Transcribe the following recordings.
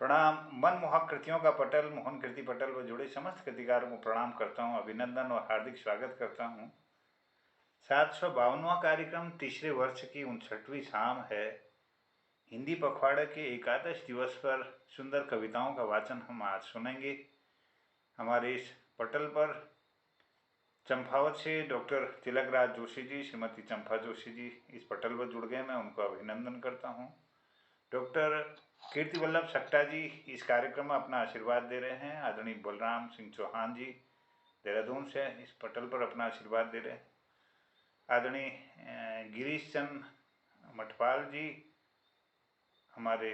प्रणाम। मनमोहक कृतियों का पटल, मोहन कृति पटल पर जुड़े समस्त कृतिकारों को प्रणाम करता हूँ, अभिनंदन और हार्दिक स्वागत करता हूँ। 752वां कार्यक्रम तीसरे वर्ष की 59वीं शाम है। हिंदी पखवाड़े के एकादश दिवस पर सुंदर कविताओं का वाचन हम आज सुनेंगे। हमारे इस पटल पर चंपावत से डॉक्टर तिलकराज जोशी जी, श्रीमती चंपा जोशी जी इस पटल पर जुड़ गए। मैं उनको अभिनंदन करता हूँ। डॉक्टर कीर्ति वल्लभ सक्टा जी इस कार्यक्रम में अपना आशीर्वाद दे रहे हैं। आदरणीय बलराम सिंह चौहान जी देहरादून से इस पटल पर अपना आशीर्वाद दे रहे हैं। आदरणीय गिरीश चंद मठपाल जी हमारे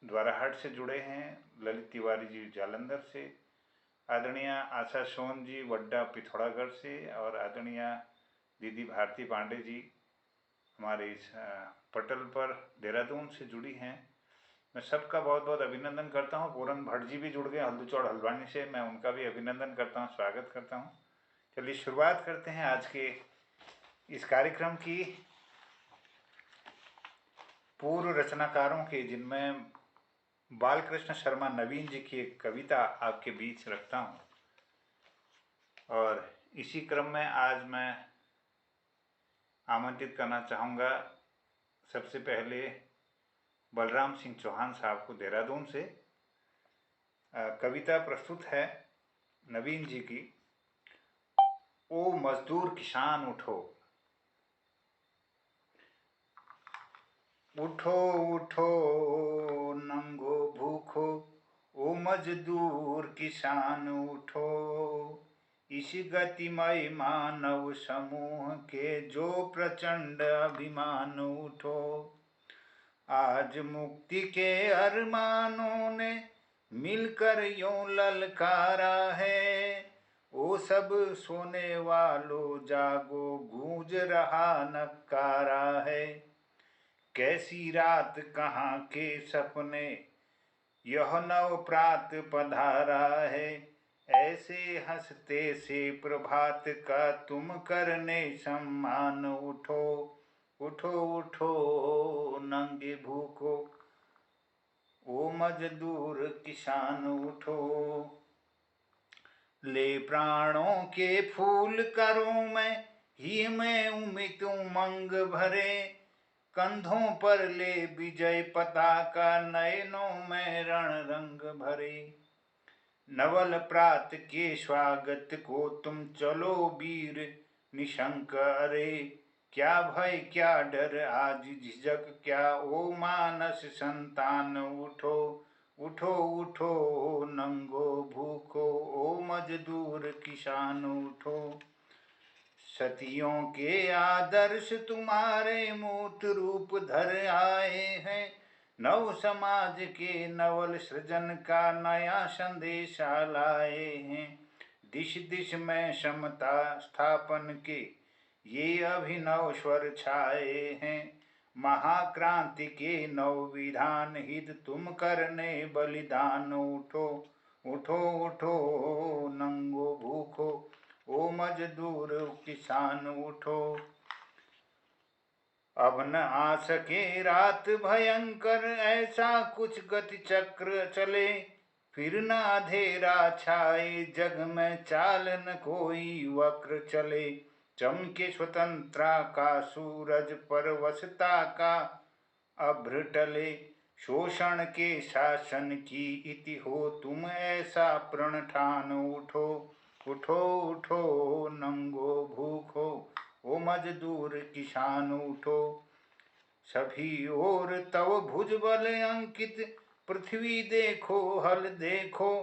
द्वाराहाट से जुड़े हैं। ललित तिवारी जी जालंधर से। आदरणीय आशा सोन जी वड्डा पिथौरागढ़ से। और आदरणीय दीदी भारती पांडे जी हमारे इस पटल पर देहरादून से जुड़ी हैं। मैं सबका बहुत बहुत अभिनंदन करता हूँ। पूरन भट्ट जी भी जुड़ गए हल्दूचौड़ हल्द्वानी से। मैं उनका भी अभिनंदन करता हूँ, स्वागत करता हूँ। चलिए शुरुआत करते हैं आज के इस कार्यक्रम की। पूर्व रचनाकारों के, जिनमें बालकृष्ण शर्मा नवीन जी की एक कविता आपके बीच रखता हूँ। और इसी क्रम में आज मैं आमंत्रित करना चाहूँगा सबसे पहले बलराम सिंह चौहान साहब को देहरादून से। कविता प्रस्तुत है नवीन जी की। ओ मजदूर किसान उठो, उठो उठो नंगो भूखो। ओ मजदूर किसान उठो, इस गतिमय मानव समूह के जो प्रचंड अभिमान उठो। आज मुक्ति के अरमानों ने मिलकर यूं ललकारा है। ओ सब सोने वालों जागो, गूंज रहा नकारा है। कैसी रात कहाँ के सपने यह नव प्रात पधारा है। ऐसे हंसते से प्रभात का तुम करने सम्मान उठो। उठो उठो नंगे भूखो, ओ मजदूर किसान उठो। ले प्राणों के फूल करूं मैं, ही में उमित उमंग भरे। कंधों पर ले विजय पताका, नयनों में रण रंग भरे। नवल प्रात के स्वागत को तुम चलो वीर निशंक। अरे क्या भय क्या डर आज झिझक क्या, ओ मानस संतान उठो। उठो उठो नंगो भूखो, ओ मजदूर किसान उठो। सतियों के आदर्श तुम्हारे मूर्त रूप धर आए हैं। नव समाज के नवल सृजन का नया संदेशा लाए हैं। दिश दिश में समता स्थापन के ये अभिनव स्वर छाए हैं। महाक्रांति के नव विधान हित तुम करने बलिदान उठो। उठो उठो नंगो भूखो, ओ मजदूर किसान उठो। अब न आ सके रात भयंकर, ऐसा कुछ गति चक्र चले। फिर न अंधेरा छाए जग में, चाल न कोई वक्र चले। चमके स्वतंत्रता का सूरज, परवशता का अभ्र टले। शोषण के शासन की इति हो तुम ऐसा प्रण ठान उठो। उठो उठो नंगो भूखो, ओ मजदूर किसान उठो। सभी ओर तव भुजबल अंकित, पृथ्वी देखो हल देखो।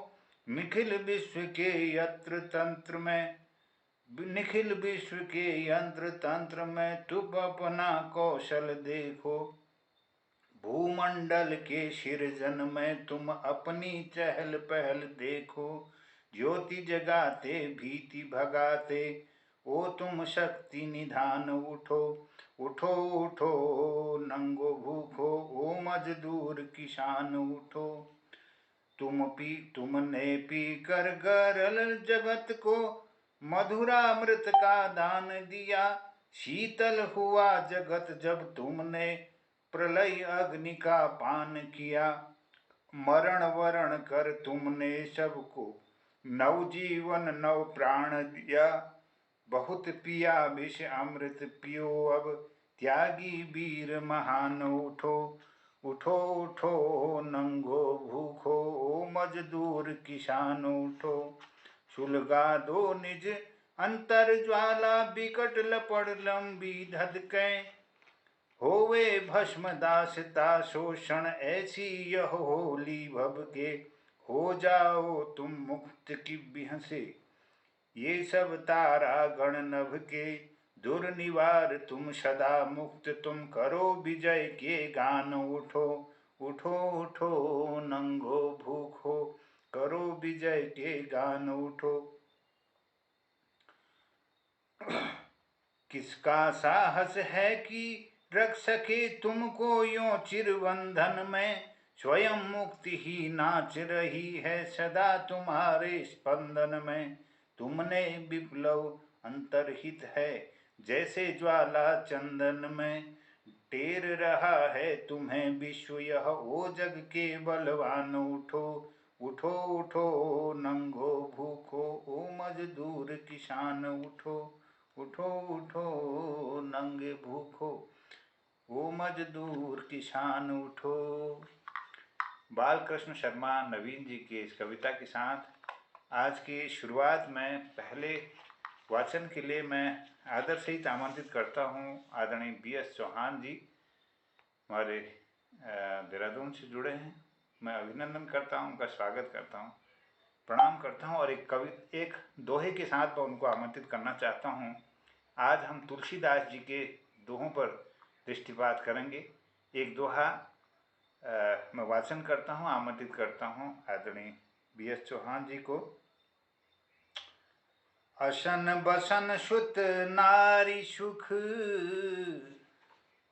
निखिल विश्व के यंत्र तंत्र में, निखिल विश्व के यंत्र तंत्र में तुम अपना कौशल देखो। भूमंडल के सृजन में तुम अपनी चहल पहल देखो। ज्योति जगाते भीति भगाते, ओ तुम शक्ति निधान उठो। उठो उठो नंगो भूखो, ओ मजदूर किसान उठो। तुमने पी कर गरल जगत को मधुरामृत का दान दिया। शीतल हुआ जगत जब तुमने प्रलय अग्नि का पान किया। मरण वरण कर तुमने सबको, नव जीवन नव प्राण दिया। बहुत पिया विष अमृत पियो अब, त्यागी वीर महान उठो। उठो उठो नंगो भूखो, ओ मजदूर किसान उठो। सुलगा दो निज अंतर ज्वाला, बिकट लपड़ लंबी धधकै। होवे भस्म दासता शोषण, ऐसी यह होली भव के। हो जाओ तुम मुक्त की बिहसे, ये सब तारा गण नभ के। दुर्निवार तुम सदा मुक्त, तुम करो विजय के गान। उठो उठो उठो नंगो भूखो, करो विजय के गान। उठो। किसका साहस है कि रख सके तुमको यों चिरबंधन में। स्वयं मुक्ति ही नाच रही है सदा तुम्हारे स्पंदन में। तुमने विप्लव अंतर्हित है जैसे ज्वाला चंदन में। टेर रहा है तुम्हें विश्व यह, ओ जग के बलवान। उठो उठो उठो नंगो भूखो, ओ मजदूर किसान। उठो उठो उठो नंगे भूखो, ओ मजदूर किसान। उठो। बालकृष्ण शर्मा नवीन जी की इस कविता के साथ आज की शुरुआत में पहले वाचन के लिए मैं आदर सहित आमंत्रित करता हूँ आदरणीय BS चौहान जी, हमारे देहरादून से जुड़े हैं। मैं अभिनंदन करता हूँ, उनका स्वागत करता हूँ, प्रणाम करता हूँ और एक दोहे के साथ मैं उनको आमंत्रित करना चाहता हूँ। आज हम तुलसीदास जी के दोहों पर दृष्टिपात करेंगे। एक दोहा मैं वाचन करता हूँ, आमंत्रित करता हूँ आदरणीय BS चौहान जी को। असन बसन सुत नारी सुख,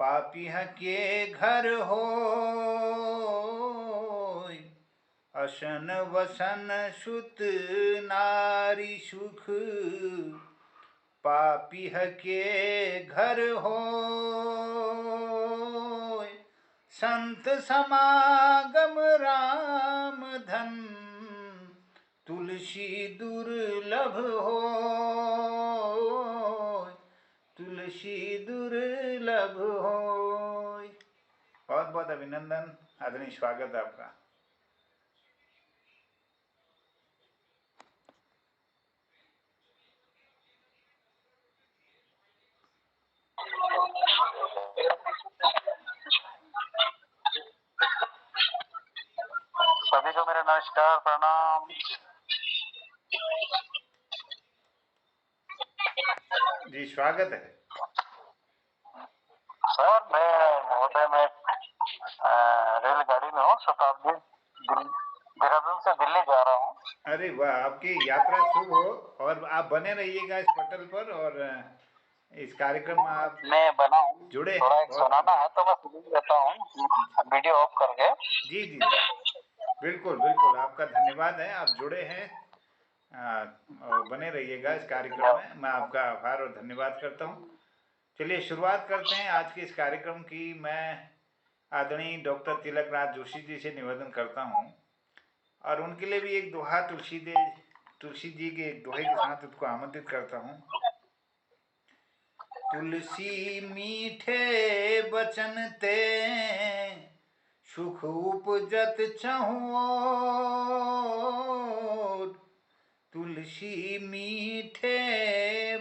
पापिह के घर हो। असन वसन सुत नारी सुख, पापिह के घर हो। संत समागम राम धन, तुलसी दुर्लभ हो। तुलसी दुर्लभ हो। बहुत बहुत अभिनंदन, आदरणीय स्वागत है आपका। सभी को मेरा नमस्कार, प्रणाम। जी स्वागत है सर। मैं रेलगाड़ी में हूँ, शताब्दी देहरादून से दिल्ली जा रहा हूँ। अरे वाह, आपकी यात्रा शुभ हो और आप बने रहिएगा इस पटल पर और इस कार्यक्रम में आप मैं बना हूँ, जुड़े थोड़ा हैं। एक सुनाना है तो मैं सुन लेता हूँ वीडियो ऑफ करके। जी जी जी, बिल्कुल बिल्कुल, आपका धन्यवाद है, आप जुड़े हैं और बने रहिएगा इस कार्यक्रम में। मैं आपका आभार और धन्यवाद करता हूँ। चलिए शुरुआत करते हैं आज के इस कार्यक्रम की। मैं आदरणीय डॉक्टर तिलक राज जोशी जी से निवेदन करता हूँ और उनके लिए भी एक दोहा तुलसी जी के एक दोहे के साथ उसको आमंत्रित करता हूँ। तुलसी मीठे बचन ते, सुख उपजत चहुओ। तुलसी मीठे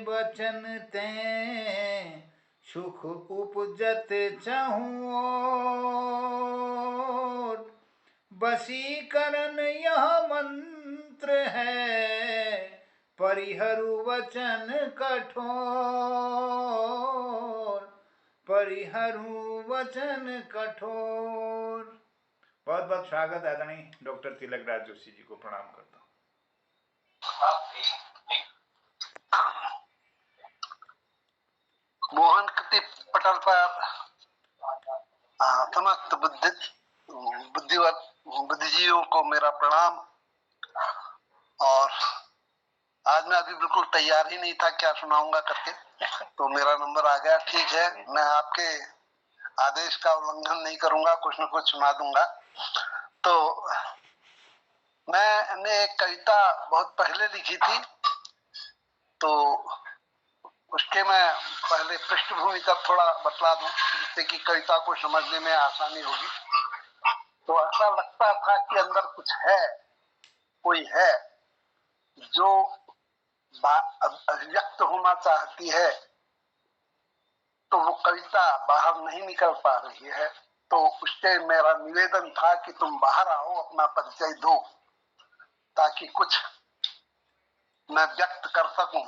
बचन ते, सुख उपजत चहुओ। वशीकरण यह मंत्र है, परिहरु वचन कठोर। परिहरु वचन कठोर। बहुत बहुत स्वागत आदरणीय डॉक्टर तिलक राज जोशी जी को प्रणाम करता हूँ। मोहन कृति पटल पर समस्त बुद्धिजीवियों को मेरा प्रणाम। और आज मैं अभी बिल्कुल तैयार ही नहीं था क्या सुनाऊंगा करके, तो मेरा नंबर आ गया। ठीक है, मैं आपके आदेश का उल्लंघन नहीं करूंगा, कुछ न कुछ सुना दूंगा। तो तो मैंने एक कविता बहुत पहले लिखी थी, तो उसके मैं पहले पृष्ठभूमि तक थोड़ा बतला दूं जिससे कि कविता को समझने में आसानी होगी। तो ऐसा लगता था कि अंदर कुछ है, कोई है जो अभिव्यक्त होना चाहती है, तो वो कविता बाहर नहीं निकल पा रही है। तो उससे मेरा निवेदन था कि तुम बाहर आओ, अपना परिचय दो, ताकि कुछ मैं व्यक्त कर सकूं।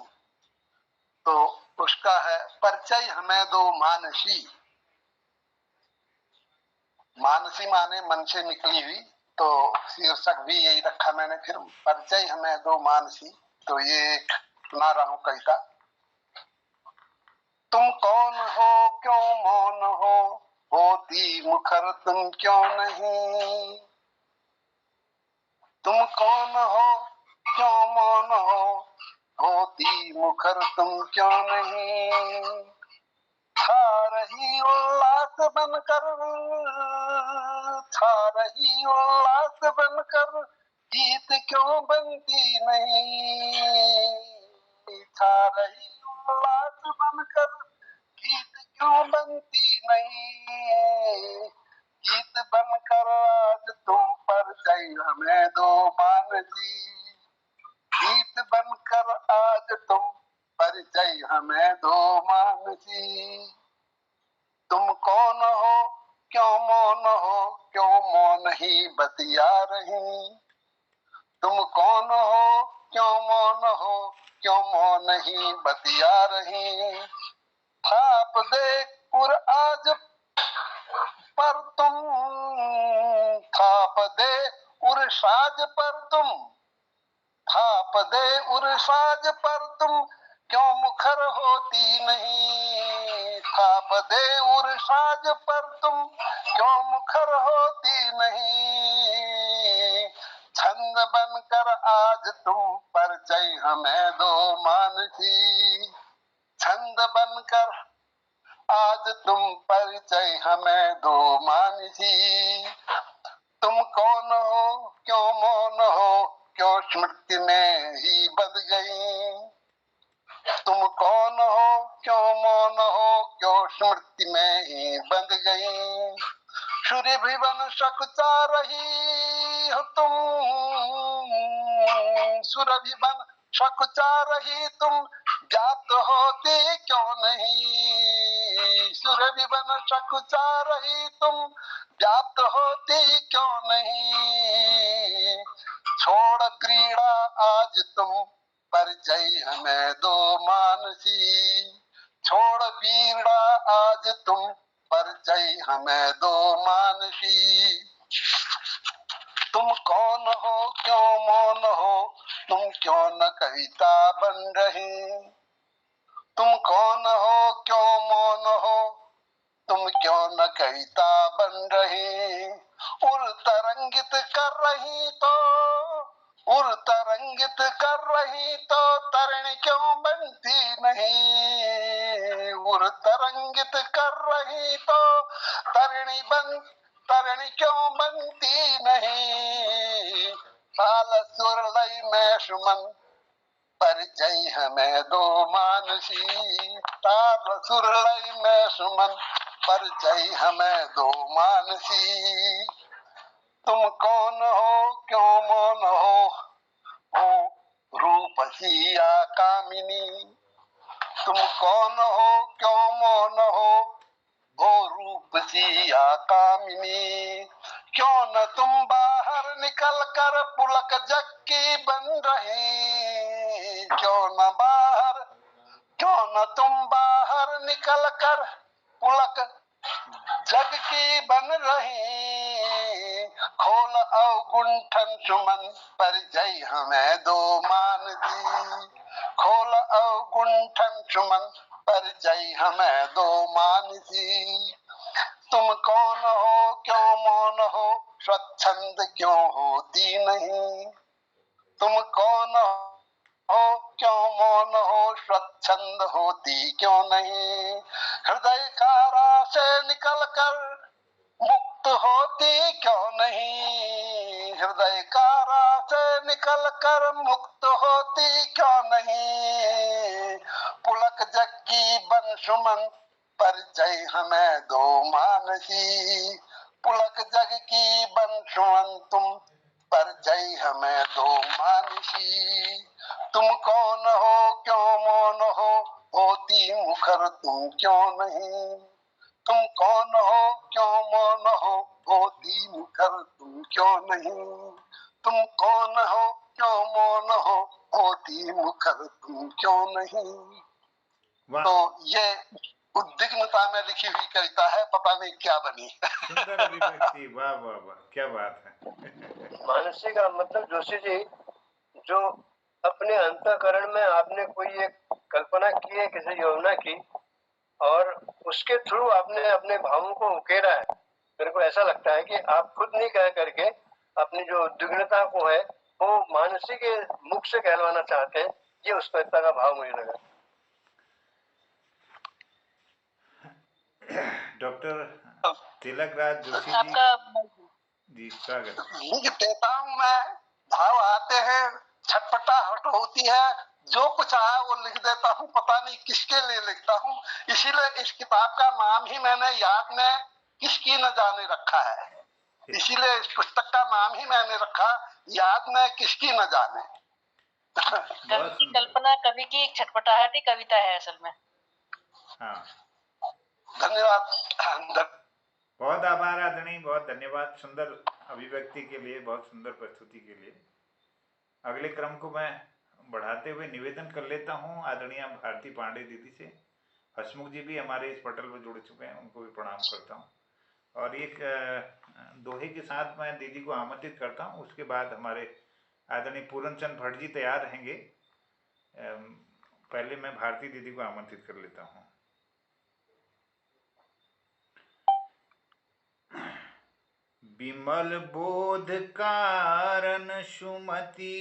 तो उसका है, परिचय हमें दो मानसी। मानसी माने मन से निकली हुई, तो शीर्षक भी यही रखा मैंने फिर, परिचय हमें दो मानसी। तो ये सुना रहा हूं कविता। तुम कौन हो, क्यों मौन हो, होती मुखर तुम क्यों नहीं। तुम कौन हो, क्यों मौन हो, होती मुखर तुम क्यों नहीं। छा रही उल्लास बनकर, छा रही उल्लास बनकर, गीत क्यों बनती नहीं। छा रही उल्लास बनकर, गीत क्यों बनती नहीं। गीत बनकर आज तुम परिचय हमें दो मानसी। गीत बनकर आज तुम परिचय हमें दो मानसी। तुम कौन हो, क्यों मौन हो, क्यों मौन ही बतिया रही। तुम कौन हो, क्यों मौन हो, क्यों मौन ही बतिया रही। थाप दे उर आज पर तुम, थाप दे उर साज पर तुम, थाप दे उर साज पर तुम क्यों मुखर होती नहीं। थाप दे उर साज पर तुम क्यों मुखर होती नहीं। छंद बनकर आज तुम परिचय हमें दो मानसी। छंद बनकर आज तुम परिचय हमें दो मानसी। तुम कौन हो, क्यों मौन हो, क्यों स्मृति में ही बंध गई। तुम कौन हो, क्यों मौन हो, क्यों स्मृति में ही बंध गई। सूर्य भी बन सकुचा रही हो तुम, सूर्य भी बन सकुचा रही तुम, व्याप्त होती क्यों नहीं। सूर्य भी बन सकुचा रही तुम, व्याप्त होती क्यों नहीं। छोड़ क्रीड़ा आज तुम परिचय हमें दो मानसी। छोड़ बीड़ा आज तुम परिचय हमें दो मानसी। तुम कौन हो, क्यों मौन हो, तुम क्यों न कविता बन रही। तुम कौन हो, क्यों मौन हो, तुम क्यों न कविता बन रही। उर तरंगित कर रही तो, उर तरंगित कर रही तो तरण क्यों बनती नहीं। उर तरंगित कर रही तो तरणी बन, तरण क्यों बनती नहीं। साल सुरलई में सुमन परिचय हमें दो मानसी। ताल सुरलई में सुमन परिचय हमें दो मानसी। तुम कौन हो, क्यों मौन हो रूपसी या कामिनी। तुम कौन हो, क्यों मौन हो रूपसी या कामिनी। क्यों न तुम बाहर निकल कर पुलक जग की बन रही। क्यों न बाहर, क्यों न तुम बाहर निकल कर पुलक जग की बन रही। खोल अवगुंठन सुमन परिचय हमें दो मानसी। खोल अवगुंठन सुमन परिचय हमें दो मानसी। तुम कौन हो, क्यों मौन हो, स्वच्छंद क्यों होती नहीं। तुम कौन हो, क्यों मौन हो, स्वच्छंद होती क्यों नहीं। हृदय कारा से निकल कर मुक्त होती क्यों नहीं। हृदय का रास निकल कर मुक्त होती क्यों नहीं। पुलक जग की बंशुमन परिचय हमें दो मानसी। पुलक जग की बंशुमन तुम परिचय हमें दो मानसी। तुम कौन हो क्यों मौन हो, होती मुखर तुम क्यों नहीं। तुम कौन हो क्यों मौन हो, होती मुखर तुम क्यों नहीं। तुम कौन हो क्यों मौन हो, होती मुखर तुम क्यों नहीं। वाह, तो ये उद्विग्नता में लिखी हुई कविता है, पता नहीं क्या बनी। सुंदर अभिव्यक्ति, वाह वाह वाह, क्या बात है। मानसी का मतलब जोशी जी, जो अपने अंतःकरण में आपने कोई एक कल्पना की है किसी योजना की, और उसके थ्रू आपने अपने भावों को उकेरा है। मेरे को ऐसा लगता है कि आप खुद नहीं कह करके अपनी जो उद्विग्नता को है वो मानसी के मुख से कहलवाना चाहते हैं। ये उस कविता का भाव मुझे लगा। डॉक्टर तिलक राज जोशी जी, आपका जी स्वागत। लिख देता हूँ मैं, भाव आते हैं, छटपटाहट होती है, जो कुछ आया वो लिख देता हूँ, पता नहीं किसके लिए लिखता हूँ। इसीलिए इस किताब का नाम ही मैंने याद में किसकी न जाने रखा है। इसीलिए इस पुस्तक का नाम ही मैंने रखा याद में किसकी न जाने। कवि की कल्पना, कवि की एक छटपटाहट ही कविता है असल में। हाँ, धन्यवाद। बहुत आभार आदरणीय, बहुत धन्यवाद सुंदर अभिव्यक्ति के लिए, बहुत सुंदर प्रस्तुति के लिए। अगले क्रम को मैं बढ़ाते हुए निवेदन कर लेता हूँ आदरणीय भारती पांडे दीदी से। हसमुख जी भी हमारे इस पटल पर जुड़ चुके हैं, उनको भी प्रणाम करता हूँ। और एक दोहे के साथ मैं दीदी को आमंत्रित करता हूँ, उसके बाद हमारे आदरणीय पूरन चंद भट्ट जी तैयार रहेंगे। पहले मैं भारती दीदी को आमंत्रित कर लेता हूँ। विमल बोध कारण सुमति,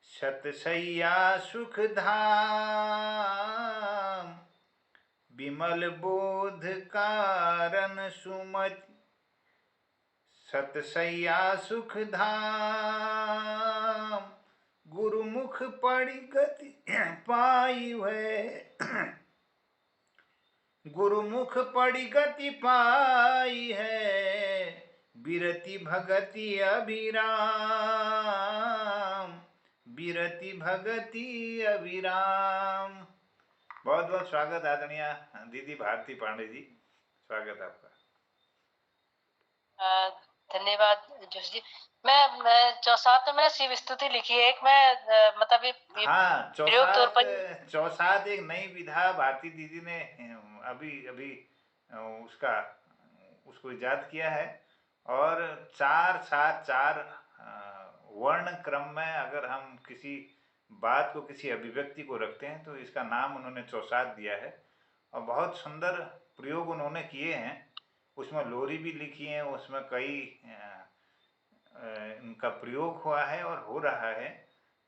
शतशय्या सुख धाम। विमल बोध कारण सुमति, शतशय्या सुख धाम। गुरुमुख पड़ी गति पाई है, गुरुमुख पड़ी गति पाई है। बिरति भगति अभिराम, बिरति भगति अभिराम। बहुत बहुत स्वागत आदरणीय दीदी भारती पांडे जी, स्वागत आपका। धन्यवाद जोशी जी। मैं चौसात में मैंने शिव स्तुति लिखी है एक। मैं मतलब ये हाँ, प्रयोग तौर पर चौसात एक नई विधा भारती दीदी ने अभी अभी उसको इजाद किया है। और 4-7-4 वर्ण क्रम में अगर हम किसी बात को, किसी अभिव्यक्ति को रखते हैं तो इसका नाम उन्होंने चौसात दिया है। और बहुत सुंदर प्रयोग उन्होंने किए हैं, उसमें लोरी भी लिखी है, उसमें कई इनका प्रयोग हुआ है और हो रहा है।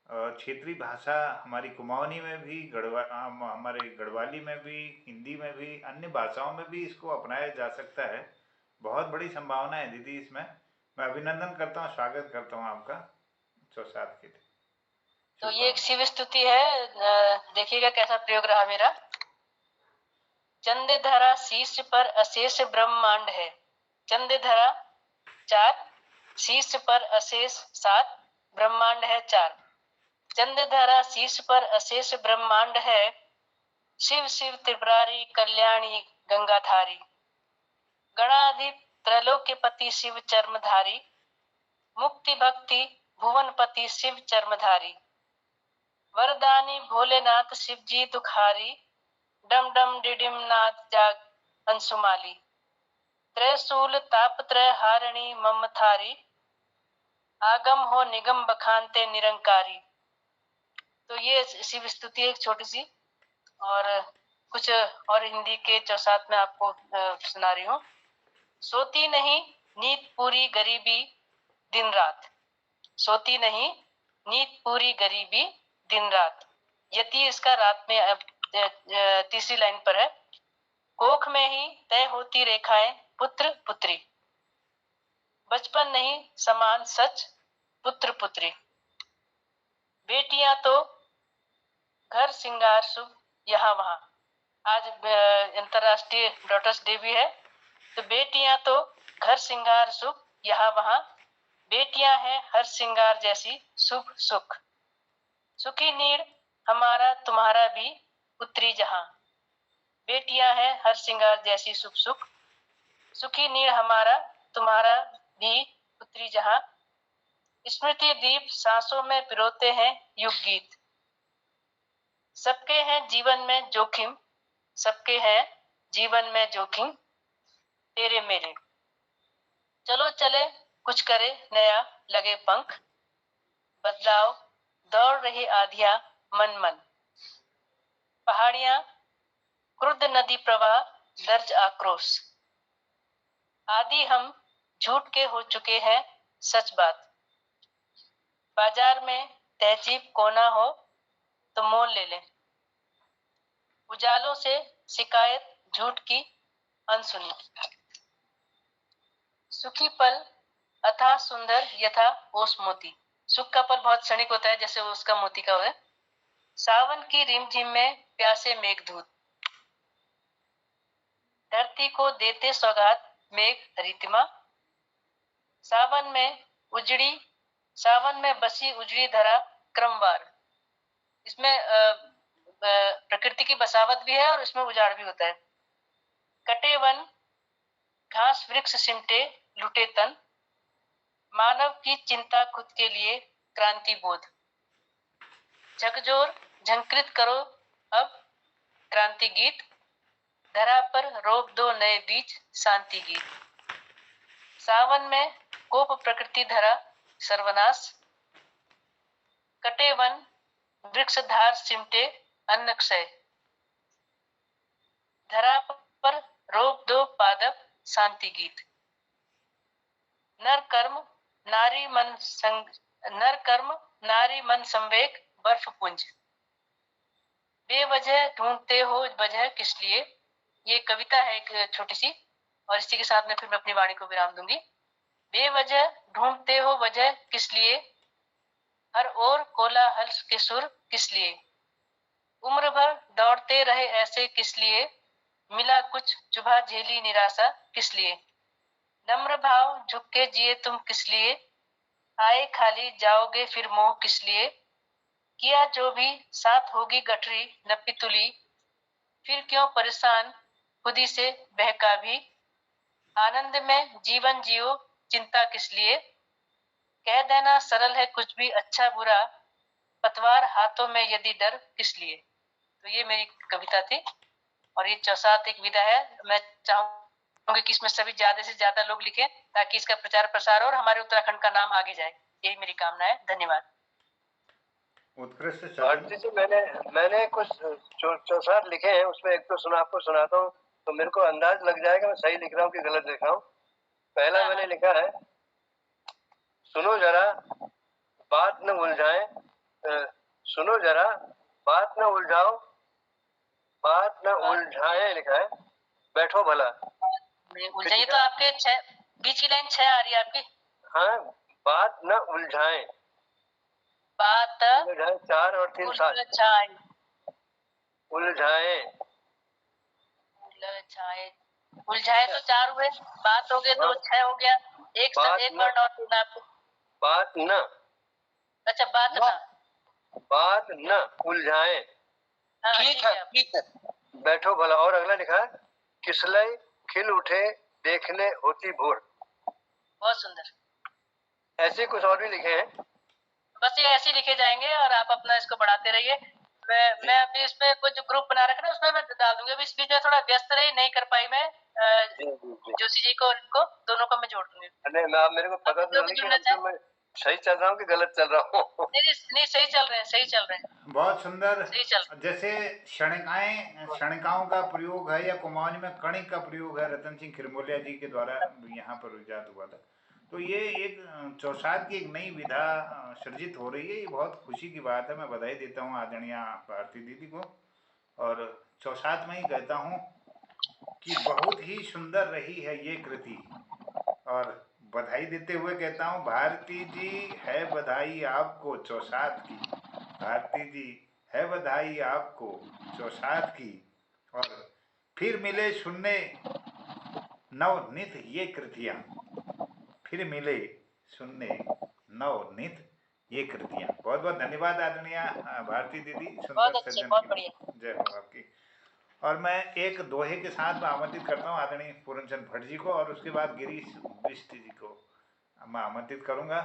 और क्षेत्रीय भाषा हमारी कुमाऊनी में भी, हमारे गढ़वाली में भी, हिंदी में भी, अन्य भाषाओं में भी इसको अपनाया जा सकता है। बहुत बड़ी संभावना है दीदी इसमें। मैं अभिनंदन करता हूँ, स्वागत करता हूँ आपका चौसात के लिए। तो ये एक शिव स्तुति है, देखिएगा कैसा प्रयोग रहा मेरा। चंद धरा शीर्ष पर अशेष ब्रह्मांड है। चंद धरा 4, शीर्ष पर अशेष 7, ब्रह्मांड है 4। चंद धरा शीर्ष पर अशेष ब्रह्मांड है। शिव शिव त्रिपुरारी कल्याणी गंगाधारी। गणाधिप त्रैलोक्यपति शिव चर्मधारी। मुक्ति भक्ति भुवनपति शिव चर्मधारी। वरदानी भोलेनाथ शिव जी दुखारी। डम डम डिडिम नाथ जाग अंशुमाली। त्रैशूल तापत्रय हारिणी ममथारी। आगम हो निगम बखानते निरंकारी। तो ये शिव स्तुति एक छोटी सी, और कुछ और हिंदी के चौसात में आपको सुना रही हूँ। सोती नहीं नींद पूरी गरीबी दिन रात। सोती नहीं नींद पूरी गरीबी दिन रात। यति इसका रात में तीसरी लाइन पर है। कोख में ही तय होती रेखाएं पुत्र पुत्री। बचपन नहीं समान सच पुत्र पुत्री। बेटियां तो घर सिंगार सुख यहाँ वहां। आज अंतरराष्ट्रीय डॉटर्स डे भी है। तो बेटियां तो घर सिंगार सुख यहाँ वहां, बेटियां हैं हर सिंगार जैसी शुभ सुख। सुखी नीड़ हमारा तुम्हारा भी पुत्री जहां, बेटियां हैं हर सिंगार जैसी शुभ सुख। सुखी नीड़ हमारा तुम्हारा भी पुत्री जहां, स्मृति दीप सांसों में पिरोते हैं युग गीत। सबके हैं जीवन में जोखिम, सबके हैं जीवन में जोखिम, तेरे मेरे। चलो चले कुछ करे नया लगे पंख, बदलाव दौड़ रही आधिया मन मन। पहाड़ियां क्रुद्ध नदी प्रवाह दर्ज आक्रोश, आदि हम झूठ के हो चुके हैं सच बात। बाजार में तहजीब कोना हो तो मोल ले लें, उजालों से शिकायत झूठ की अनसुनी। सुखी पल अथाह सुंदर यथा ओस मोती, सुख का पल बहुत क्षणिक होता है जैसे उसका मोती का है। सावन की रिमझिम में प्यासे मेघदूत, धरती को देते सौगात मेघ रितिमा। सावन में बसी उजड़ी धरा क्रमवार। इसमें प्रकृति की बसावट भी है और इसमें उजाड़ भी होता है। कटे वन घास वृक्ष सिमटे लुटे तन, मानव की चिंता खुद के लिए क्रांति बोध। झकझोर झंकृत करो अब क्रांति गीत, धरा पर रोप दो नए बीज शांति गीत। सावन में कोप प्रकृति धरा सर्वनाश, कटे वन वृक्ष धार सिमटे अन्न क्षय। धरा पर रोप दो पादप शांति गीत। नर कर्म नारी मन संवेग बर्फ पुंज, बेवजह ढूंढते हो वजह किस लिए। ये कविता है एक छोटी सी, और इसी के साथ में फिर मैं अपनी वाणी को विराम दूंगी। बेवजह ढूंढते हो वजह किस लिए, हर ओर कोलाहल के सुर किस लिए। उम्र भर दौड़ते रहे ऐसे किस लिए, मिला कुछ चुभा झेली निराशा किस लिए। नम्र भाव झुक के जिए तुम किस लिए, आए खाली जाओगे फिर मोह किस लिए। किया जो भी साथ होगी गठरी न पितुली, फिर क्यों परेशान खुदी से बहका भी। आनंद में जीवन जियो चिंता किस लिए, कह देना सरल है कुछ भी अच्छा बुरा, पतवार हाथों में यदि डर किस लिए। तो ये मेरी कविता थी और ये चौसात एक विधा है। मैं चाहूंगी कि इसमें सभी ज्यादा से ज्यादा लोग लिखें ताकि इसका प्रचार प्रसार और हमारे उत्तराखंड का नाम आगे जाए। यही मेरी कामना है। धन्यवाद। उत्कृष्ट भारती जी, मैंने कुछ चौसाठ लिखे हैं, उसमें एक तो आपको सुनाता हूँ तो मेरे को अंदाज लग जाएगा मैं सही लिख रहा हूँ कि गलत लिख रहा हूँ। पहला मैंने लिखा है, सुनो जरा बात न उलझाए, सुनो जरा बात न उलझाओ, बात न उलझाए लिखा है, बैठो भला। उलझाइए तो आपके बीच की लाइन 6 आ रही है आपकी। हाँ, बात न उलझाए, बात 4 और 3 7 उलझाए, उलझाए तो 4 हुए, बात हो गए तो 6 हो गया। एक वर्ड और देना आपको। बात न, अच्छा बात न उलझाए। ठीक है। बैठो भला। और अगला लिखा है, किसलय खिल उठे देखने होती भोर। बहुत सुंदर। ऐसे कुछ और भी लिखे हैं। बस ये ऐसे लिखे जाएंगे और आप अपना इसको बढ़ाते रहिए। मैं अभी इसमें कुछ ग्रुप बना रखा है, उसमें मैं डाल दूंगी। अभी इस बीच में थोड़ा व्यस्त रही, नहीं कर पाई मैं। जोशी जी को और इनको दोनों को मैं जोड़ दूंगी। नहीं, मेरे को पता तो नहीं कि मैं सही चल रहा हूँ कि गलत चल रहा हूँ। नहीं, सही चल रहे हैं। बहुत सुंदर। जैसे क्षणिकाओं का प्रयोग है या कुमाऊनी में कणिक का प्रयोग है, रतन सिंह खिरमोलिया जी के द्वारा यहाँ पर इजाद हुआ था। तो ये एक चौसात की एक नई विधा सृजित हो रही है। ये बहुत खुशी की बात है। मैं बधाई देता हूँ आदरणीय भारती दीदी को, और चौसात में ही कहता हूँ कि बहुत ही सुंदर रही है ये कृति, और बधाई देते हुए कहता हूँ, भारती जी है बधाई आपको चौसात की। भारती जी है बधाई आपको चौसात की। और फिर मिले सुनने नवनित ये कृतियाँ, फिर मिले सुनने नवनित ये कृतियाँ। बहुत बहुत धन्यवाद आदरणीय भारती दीदी, सुंदर बहुत अच्छे, सज्जन बहुत की बढ़िया। जय हो आपकी। और मैं एक दोहे के साथ मैं आमंत्रित करता हूँ आदरणीय पूर्णचंद भट्ट जी को, और उसके बाद गिरीश बिष्ट जी को मैं आमंत्रित करूंगा।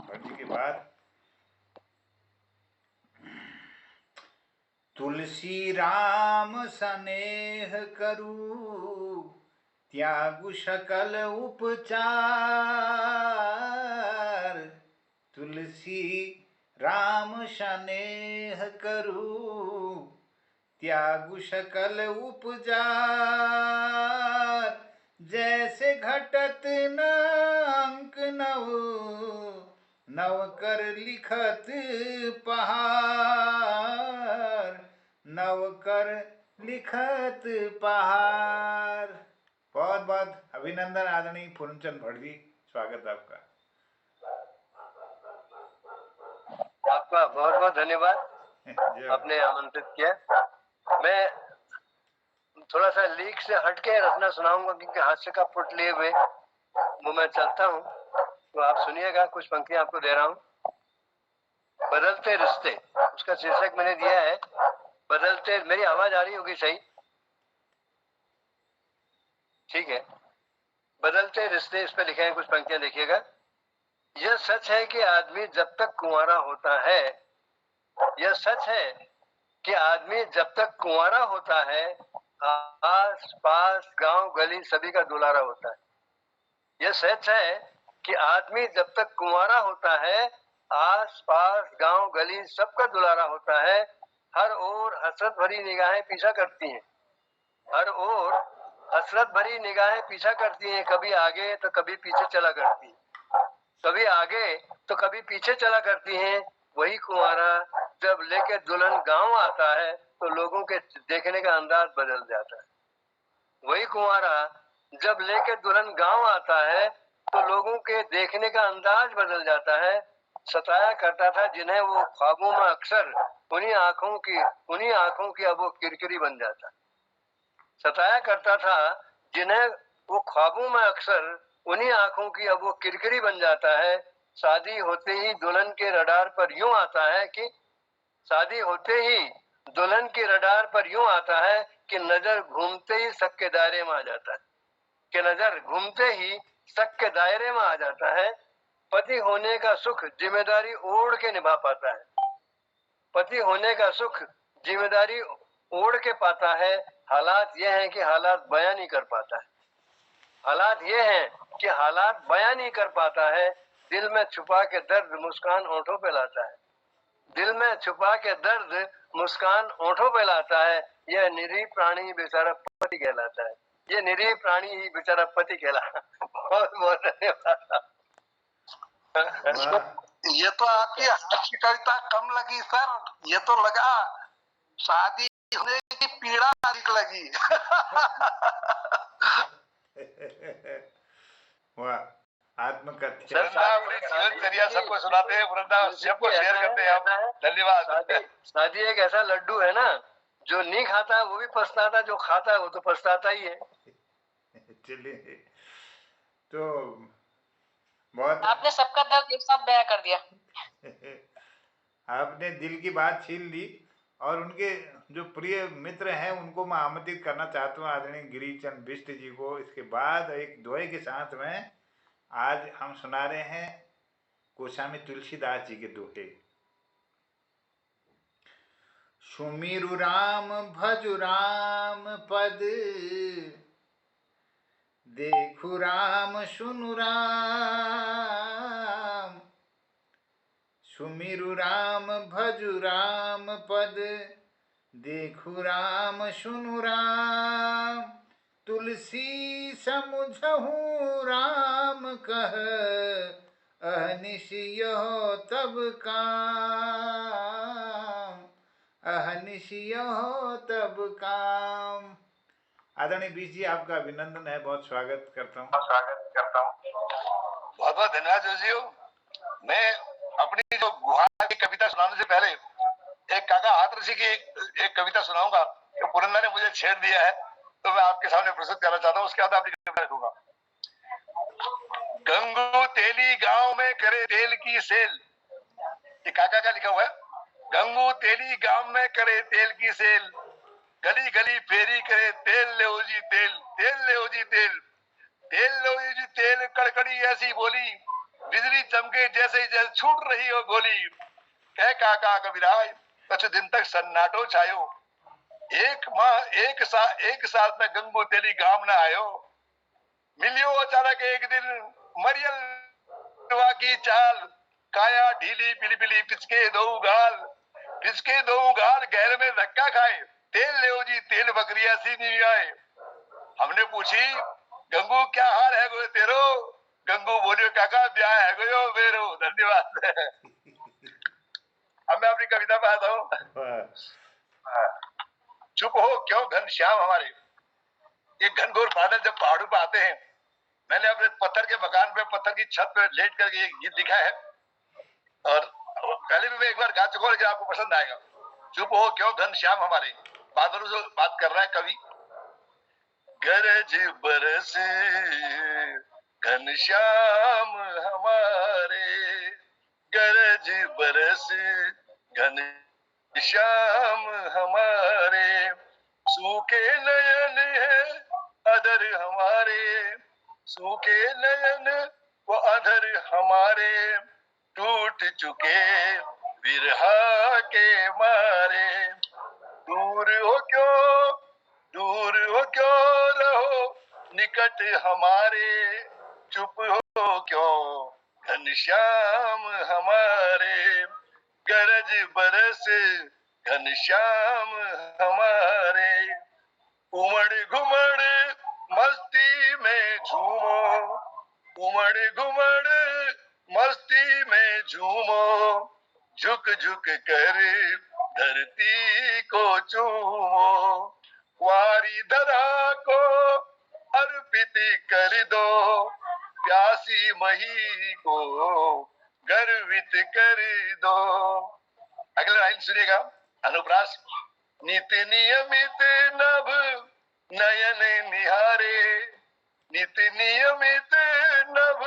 भट्ट जी के बाद तुलसी राम स्नेह करू त्यागु सकल उपचार। तुलसी राम स्नेह करू त्यागु सकल उपजार। जैसे घटत न अंक नव नव कर लिखत पहाड़। नव कर लिखत पहाड़। बहुत बहुत अभिनंदन आदरणीय पूर्णचंद भट्ट जी, स्वागत है आपका। आपका बहुत बहुत धन्यवाद, जय हो। आपने आमंत्रित किया। मैं थोड़ा सा लीक से हटके रचना सुनाऊंगा, क्योंकि हास्य का पुट लिए हुए वो मैं चलता हूँ, तो आप सुनिएगा। कुछ पंक्तियां आपको दे रहा हूँ। बदलते रिश्ते, उसका शीर्षक मैंने दिया है बदलते। मेरी आवाज आ रही होगी सही? ठीक है। बदलते रिश्ते, इस पे लिखे हैं कुछ पंक्तियां, देखिएगा। यह सच है कि आदमी जब तक कुंवारा होता है, यह सच है कि आदमी जब तक कुंवारा होता है, आस पास गांव गली सभी का दुलारा होता है। यह सच है कि आदमी जब तक कुंवारा होता है, आस पास गांव गली सबका दुलारा होता है। हर ओर हसरत भरी निगाहें पीछा करती हैं, हर ओर हसरत भरी निगाहें पीछा करती हैं। कभी आगे तो कभी पीछे चला करती हैं, कभी आगे तो कभी पीछे चला करती हैं। वही कुंवारा जब लेके दुल्हन गांव आता है तो लोगों के देखने का अंदाज बदल जाता है। वही कुंवारा जब लेके दुल्हन गांव आता है तो लोगों के देखने का अंदाज बदल जाता है। सताया करता था जिन्हें वो ख्वाबों में अक्सर, उन्हीं आंखों की अब वो किरकिरी बन जाता है। सताया करता था जिन्हें वो ख्वाबों में अक्सर, उन्हीं आंखों की अब वो किरकिरी बन जाता है। शादी होते ही दुल्हन के रडार पर यूं आता है कि शादी होते ही दुल्हन के रडार पर यूं आता है कि नजर घूमते ही शक के दायरे में आ जाता है, कि नजर घूमते ही शक के दायरे में आ जाता है। पति होने का सुख जिम्मेदारी ओढ़ के निभा पाता है, पति होने का सुख जिम्मेदारी ओढ़ के पाता है। हालात ये हैं कि हालात बयां नहीं कर पाता है, हालात ये हैं कि हालात बयां नहीं कर पाता है। दिल में छुपा के दर्द मुस्कान होठों पे लाता है, दिल में छुपा के दर्द मुस्कान होठों पे लाता है। यह निरीह प्राणी बेचारा पति कहलाता है, ये निरीह प्राणी ही बेचारा पति कहलाता है। बहुत बहुत धन्यवाद। वाह, ये तो आपकी हास्य कविता कम लगी सर, ये तो लगा शादी होने की पीड़ा अधिक लगी। वाह, आत्मकथ्य। सर, जीवनचर्या सबको सुनाते हैं, वृंदावन सबको शेयर करते हैं हम। धन्यवाद। शादी एक ऐसा लड्डू है ना, जो नहीं खाता है वो भी पछताता, जो खाता है वो तो पछताता ही है। चलिए, तो बहुत आपने सबका दर्द एक साथ बयां कर दिया। आपने दिल की बात छीन ली। और उनके जो प्रिय मित्र हैं उनको मैं आमंत्रित करना चाहता हूँ, आदरणीय गिरीचंद बिष्ट जी को। इसके बाद एक दोहे के साथ में आज हम सुना रहे हैं गोस्वामी तुलसीदास जी के दोहे। सुमिरु राम भजु राम पद, देखु राम सुनु राम। सुमिरु राम भजु राम पद, देखु राम सुनु राम। तुलसी समुझहु राम कह, अहनिश यहो तब काम। अहनिश यहो तब काम। आदरणीय बीस जी, आपका अभिनंदन है, बहुत स्वागत करता हूँ। बहुत बहुत धन्यवाद जोशी हो। मैं अपनी जो गुहा की कविता सुनाने से पहले एक काका हाथरसी की एक कविता सुनाऊंगा जो पुरंदर ने मुझे छेड़ दिया है, तो मैं आपके सामने प्रस्तुत करना चाहता हूँ। उसके बाद आपकी कविता लिखूंगा। गंगू तेली गांव में करे तेल की सेल, ये काका का लिखा हुआ है। गंगू तेली गांव में करे तेल की सेल, गली गली फेरी करे तेल ले जी तेल, तेल ले जी तेल, तेल लो जी तेल, कड़कड़ी ऐसी बोली, बिजली चमके जैसे जैसे छूट रही हो गोली। कह काका कबीराज कुछ दिन तक सन्नाटो छायो, एक माह एक साल तक गंगू तेली गांव न आयो। मिलियो अचानक एक दिन मरियल की चाल, काया ढीली पिली पिली पिचके दो गाल गहर में धक्का खाए, तेल ले जी तेल बकरिया सी नहीं आए। हमने पूछी गंगू क्या हाल है गो तेरो, गंगू बोलियो काका ब्याह है गयो मेरो। धन्यवाद। अब मैं अपनी कविता पे आता हूँ। चुप हो क्यों घनश्याम हमारे, ये घनघोर बादल जब पहाड़ों पर आते हैं। मैंने अपने पत्थर के मकान पे पत्थर की छत पे लेट करके ये गीत लिखा है और पहले भी मैं एक बार गा चुका हूं, लेकिन आपको पसंद आएगा। चुप हो क्यों घनश्याम हमारे, बादलों से बात कर रहा है कवि। गरज बरस घनश्याम हमारे, गरज बरस घनश्याम हमारे, सूखे नयन है अधर हमारे, सूखे नयन वो अधर हमारे, टूट चुके विरहा के मारे। दूर हो क्यों रहो निकट हमारे, चुप हो क्यों घनश्याम हमारे, गरज बरस घनश्याम हमारे। उमड़ घुमड़ मस्ती में झूमो, उमड़ घुमड़ मस्ती में झूमो, झुक झुक कर धरती को चूमो, वारी धरा को अर्पित कर दो, प्यासी मही को गर्वित कर दो। अगला लाइन सुनिएगा। अनुप्रास। नित नियमित नभ नयन निहारे, नित नियमित नभ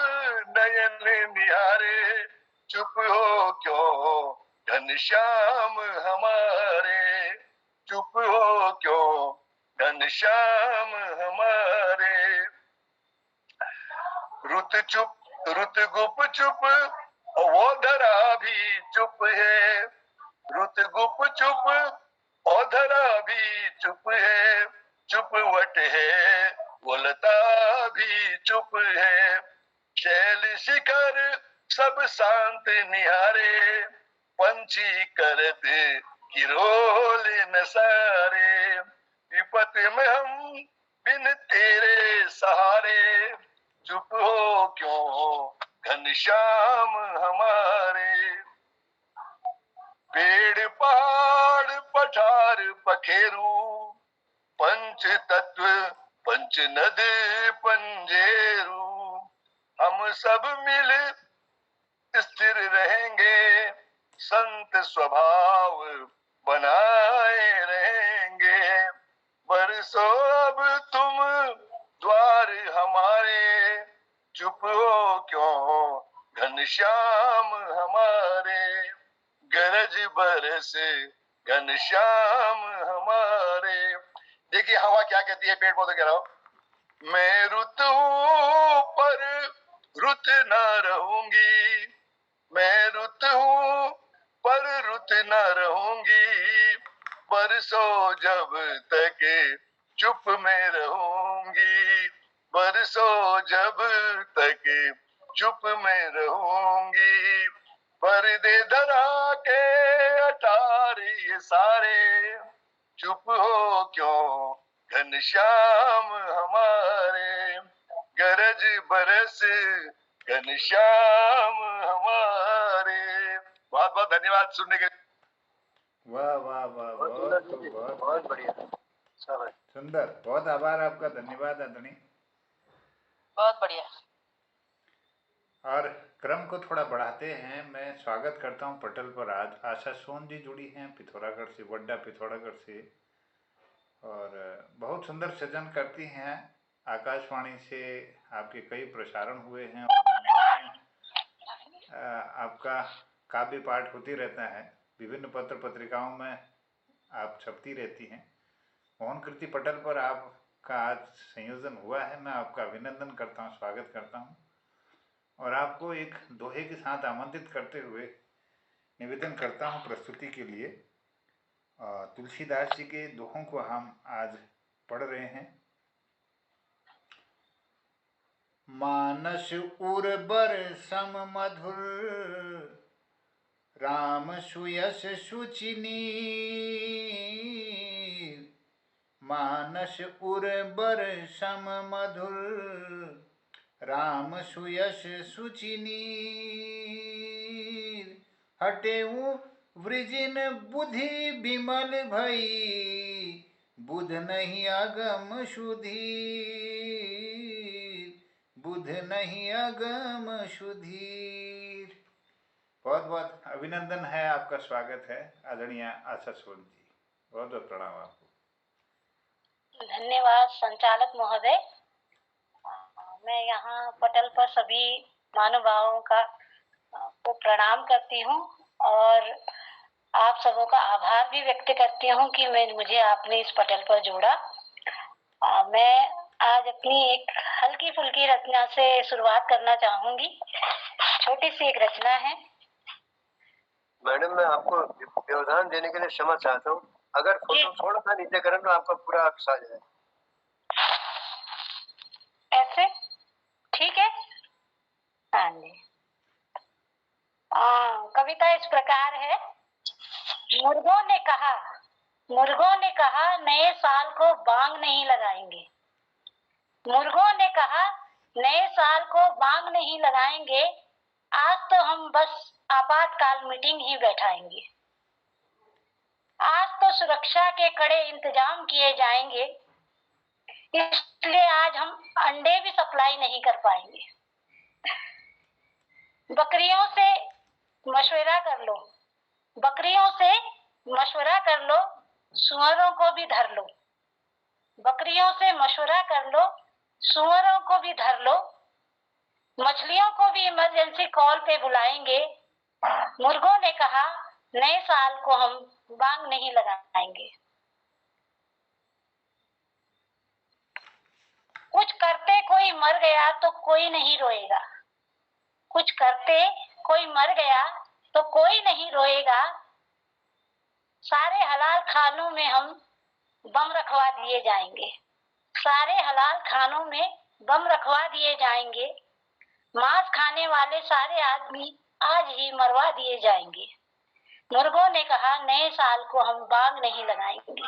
नयन निहारे, चुप हो क्यों घनश्याम हमारे, चुप हो क्यों घनश्याम हमारे। रुत गुप चुप वो धरा भी चुप है, रुत गुप चुप वो धरा भी चुप है, चुपवट है वो लता भी चुप है। शैल शिखर सब शांत निहारे, पंछी करत किरोल नसारे, विपत में हम बिन तेरे सहारे, चुप हो क्यों घनश्याम हमारे। पेड़ पहाड़ पठार पखेरू, पंच तत्व पंच नद पंजेरू, हम सब मिल स्थिर रहेंगे, संत स्वभाव बनाए रहेंगे। बरसो अब तुम द्वार हमारे, चुप हो क्यों घनश्याम हमारे, गरज बरस घनश्याम हमारे। देखिए हवा क्या कहती है, पेड़ पौधे कह रहा हूं। मैं रुत हूं पर रुत न रहूंगी, मैं रुत हूं पर रुत न रहूंगी, बरसों जब तक चुप में रहूंगी, बरसों जब तक चुप में रहूंगी। पर्दे धरा के अटार ये सारे, चुप हो क्यों घनश्याम हमारे, गरज बरस घनश्याम हमारे। बहुत बहुत धन्यवाद सुनने के लिए। वाह वाह वाह, बहुत बढ़िया। बहुत बढ़िया। शाबाश। सुंदर, बहुत आभार आपका, धन्यवाद आदरणीय। बहुत बढ़िया। और क्रम को थोड़ा बढ़ाते हैं। मैं स्वागत करता हूं पटल पर आज आशा सोन जी जुड़ी हैं पिथौरागढ़ से, वड्डा पिथौरागढ़ से, और बहुत सुंदर सृजन करती हैं। आकाशवाणी से आपके कई प्रसारण हुए हैं और आपका काव्य पाठ होती रहता है, विभिन्न पत्र पत्रिकाओं में आप छपती रहती हैं। मोहन कीर्ति पटल पर आपका आज संयोजन हुआ है, मैं आपका अभिनंदन करता हूँ, स्वागत करता हूँ, और आपको एक दोहे के साथ आमंत्रित करते हुए निवेदन करता हूँ प्रस्तुति के लिए। तुलसीदास जी के दोहों को हम आज पढ़ रहे हैं। मानस उर्बर सम मधुर, राम सुयस सुचिनी। मानस उर्बर सम मधुर, राम सुयस सुचिनी। हटेऊ वृजिन बुद्धि विमल भई, बुध नहीं अगम सुधीर। बुध नहीं अगम सुधीर। बहुत बहुत अभिनंदन है, आपका स्वागत है आदरणीय आशा सोन जी। बहुत बहुत प्रणाम आपको। धन्यवाद संचालक महोदय। मैं यहाँ पटल पर सभी महानुभावों को प्रणाम करती हूँ और आप सबों का आभार भी व्यक्त करती हूँ कि मुझे आपने इस पटल पर जोड़ा। मैं आज अपनी एक हल्की फुल्की रचना से शुरुआत करना चाहूंगी। छोटी सी एक रचना है। मैडम, मैं आपको व्यवधान देने के लिए क्षमा चाहता हूँ। अगर फोटो थोड़ा सा नीचे करें तो आपका पूरा अक्स आ जाए। ऐसे ठीक है? हाँ जी। कविता इस प्रकार है। मुर्गों ने कहा नए साल को बांग नहीं लगाएंगे। मुर्गों ने कहा नए साल को बांग नहीं लगाएंगे। आज तो हम बस आपातकाल मीटिंग ही बैठाएंगे। आज तो सुरक्षा के कड़े इंतजाम किए जाएंगे, इसलिए आज हम अंडे भी सप्लाई नहीं कर पाएंगे। बकरियों से मशवरा कर लो, बकरियों से मशवरा कर लो, सुअरों को भी धर लो। बकरियों से मशवरा कर लो, सुअरों को भी धर लो। मछलियों को भी इमरजेंसी कॉल पे बुलाएंगे। मुर्गों ने कहा नए साल को हम बांग नहीं लगाएंगे। कुछ करते कोई मर गया तो कोई नहीं रोएगा। कुछ करते कोई मर गया तो कोई नहीं रोएगा। सारे हलाल खानों में हम बम रखवा दिए जाएंगे। सारे हलाल खानों में बम रखवा दिए जाएंगे। मांस खाने वाले सारे आदमी आज ही मरवा दिए जाएंगे। मुर्गों ने कहा नए साल को हम बांग नहीं लगाएंगे।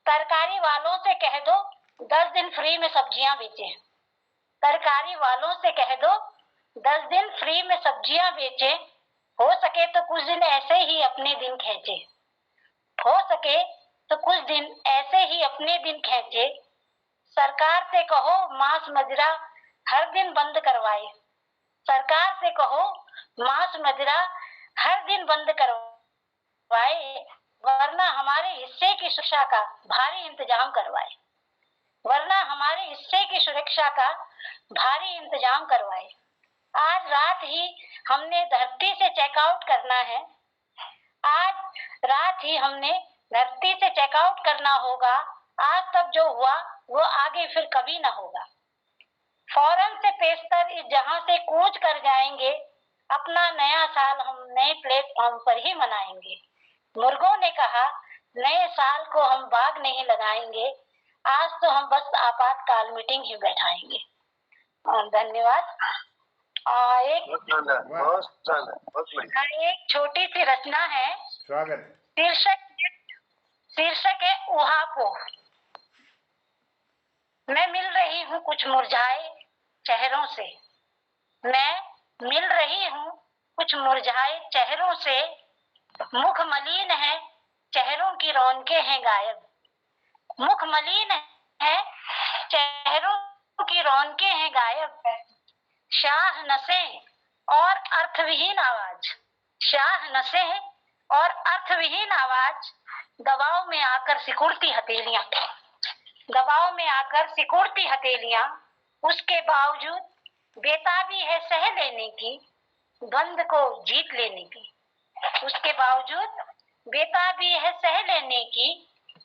तरकारी वालों से कह दो 10 दिन फ्री में सब्जियां बेचे। तरकारी वालों से कह दो 10 दिन फ्री में सब्जियां बेचे। हो सके तो कुछ दिन ऐसे ही अपने दिन खींचे। हो सके तो कुछ दिन ऐसे ही अपने दिन खींचे। सरकार से कहो मांस मदिरा हर दिन बंद करवाए। सरकार से कहो मांस मदिरा हर दिन बंद करवाए, वरना हमारे हिस्से की सुरक्षा का भारी इंतजाम करवाए। वरना हमारे हिस्से की सुरक्षा का भारी इंतजाम करवाए। आज रात ही हमने धरती से चेकआउट करना है। आज रात ही हमने धरती से चेकआउट करना होगा। आज तक जो हुआ वो आगे फिर कभी ना होगा। फौरन से पेशतर इस जहां से कूच कर जाएंगे। अपना नया साल हम नए प्लेटफॉर्म पर ही मनाएंगे। मुर्गों ने कहा नए साल को हम बाग नहीं लगाएंगे। आज तो हम बस आपातकाल मीटिंग ही बैठाएंगे। धन्यवाद। एक छोटी सी रचना है। स्वागत। शीर्षक है ऊहापोह। मैं मिल रही हूँ कुछ मुरझाए चेहरों से। मैं मिल रही हूँ कुछ मुरझाए चेहरों से। मुख मलिन है चेहरों की रौनकें हैं गायब। मुख मलिन है, चेहरों की रौनकें हैं गायब। शाह नसें और अर्थविहीन आवाज, शाह नसें और अर्थविहीन आवाज दबाव में आकर सिकुड़ती हथेलियां, दबाव में आकर सिकुड़ती हथेलियां। उसके बावजूद बेताबी है सह लेने की, द्वंद को जीत लेने की। उसके बावजूद बेताबी है सह लेने की,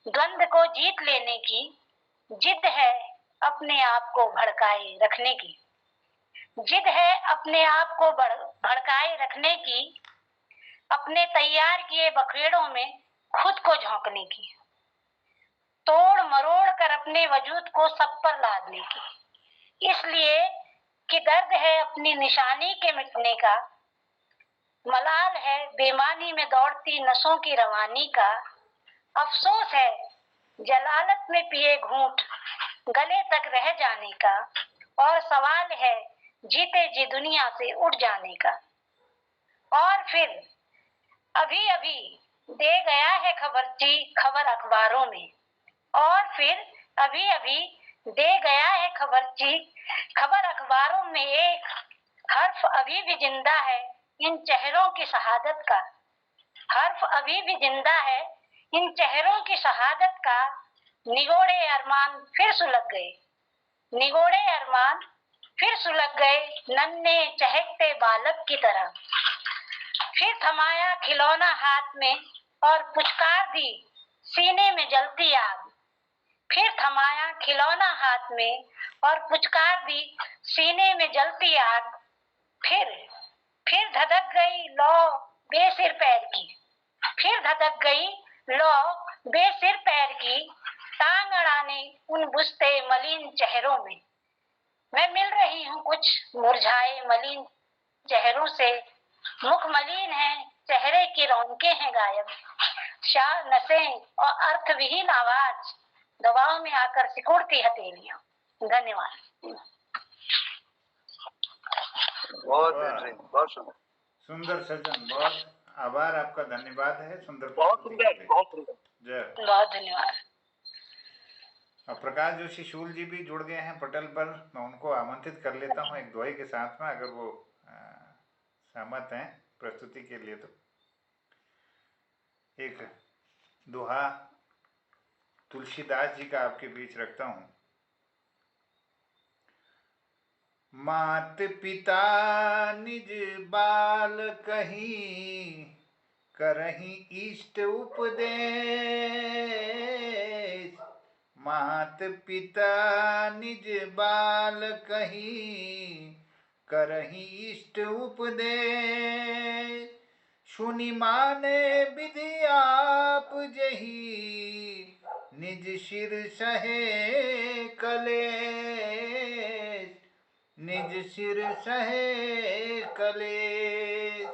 द्वंद को जीत लेने की। जिद है अपने आप को भड़काए रखने की, जिद है अपने आप को भड़काए रखने की। अपने तैयार किए बखेड़ों में खुद को झोंकने की, तोड़ मरोड़ कर अपने वजूद को सब पर लादने की। इसलिए कि दर्द है अपनी निशानी के मिटने का, मलाल है बेमानी में दौड़ती नसों की रवानी का। अफसोस है जलालत में पिए घूंट गले तक रह जाने का, और सवाल है जीते जी दुनिया से उठ जाने का। और फिर अभी अभी दे गया है खबर अखबारों में, और फिर अभी अभी दे गया है खबर अखबारों में। एक हर्फ अभी भी जिंदा है इन चेहरों की शहादत का, हर्फ अभी भी जिंदा है इन चेहरों की शहादत का। निगोड़े अरमान फिर सुलग गए, निगोड़े अरमान फिर सुलग गए नन्हे चहकते बालक की तरह। फिर थमाया खिलौना हाथ में और पुचकार दी सीने में जलती आग, फिर थमाया खिलौना हाथ में और पुचकार दी सीने में जलती आग। फिर धधक गई लौ बेसिर पैर की, फिर धधक गई लौ बेसिर पैर की। टांग अड़ाने उन बुझते मलिन चेहरों में मैं मिल रही हूँ कुछ मुरझाए मलिन चेहरों से। मुख मलिन है, चेहरे की रौनकें हैं गायब। शाह नसें और अर्थविहीन आवाज दबाव में आकर सिकुड़ती हथेलियां। धन्यवाद। बहुत बेहतरीन, बहुत सुंदर, सुंदर सज्जन, बहुत आभार आपका, धन्यवाद है सुंदर बहुत सुंदर, बहुत सुंदर। जय। बहुत धन्यवाद। अब प्रकाश जोशी शूल जी भी जुड़ गए हैं पटल पर, मैं उनको आमंत्रित कर लेता हूँ एक दोहे के साथ में, अगर वो सहमत हैं प्रस्तुति के लिए। तो एक दोहा तुलसीदास जी का आपके बीच रखता हूँ। मात पिता निज बाल कहीं, करहीं इष्ट उपदेश। मात पिता निज बाल कहीं, करहीं इष्ट उपदेश। सुनि माने विधि आप जही, निज सिर सहे कलेश, निज सिर सहे कलेश।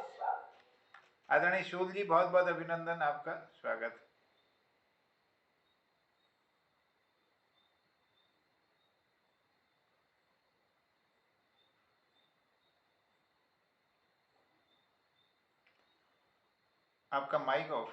आदरणीय शूल जी, बहुत बहुत अभिनंदन, आपका स्वागत। आपका माइक ऑफ।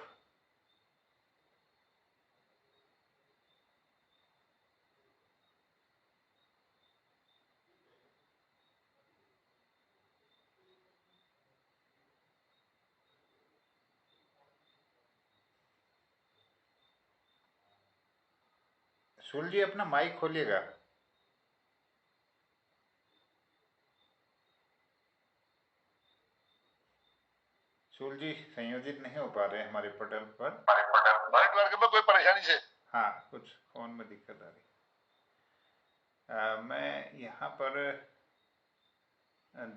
शूल जी अपना माइक खोलिएगा। शूल जी संयोजित नहीं हो पा रहे हैं हमारे पटल पर। नेटवर्क में कोई परेशानी से? हाँ, कुछ फोन में दिक्कत आ रही। मैं यहाँ पर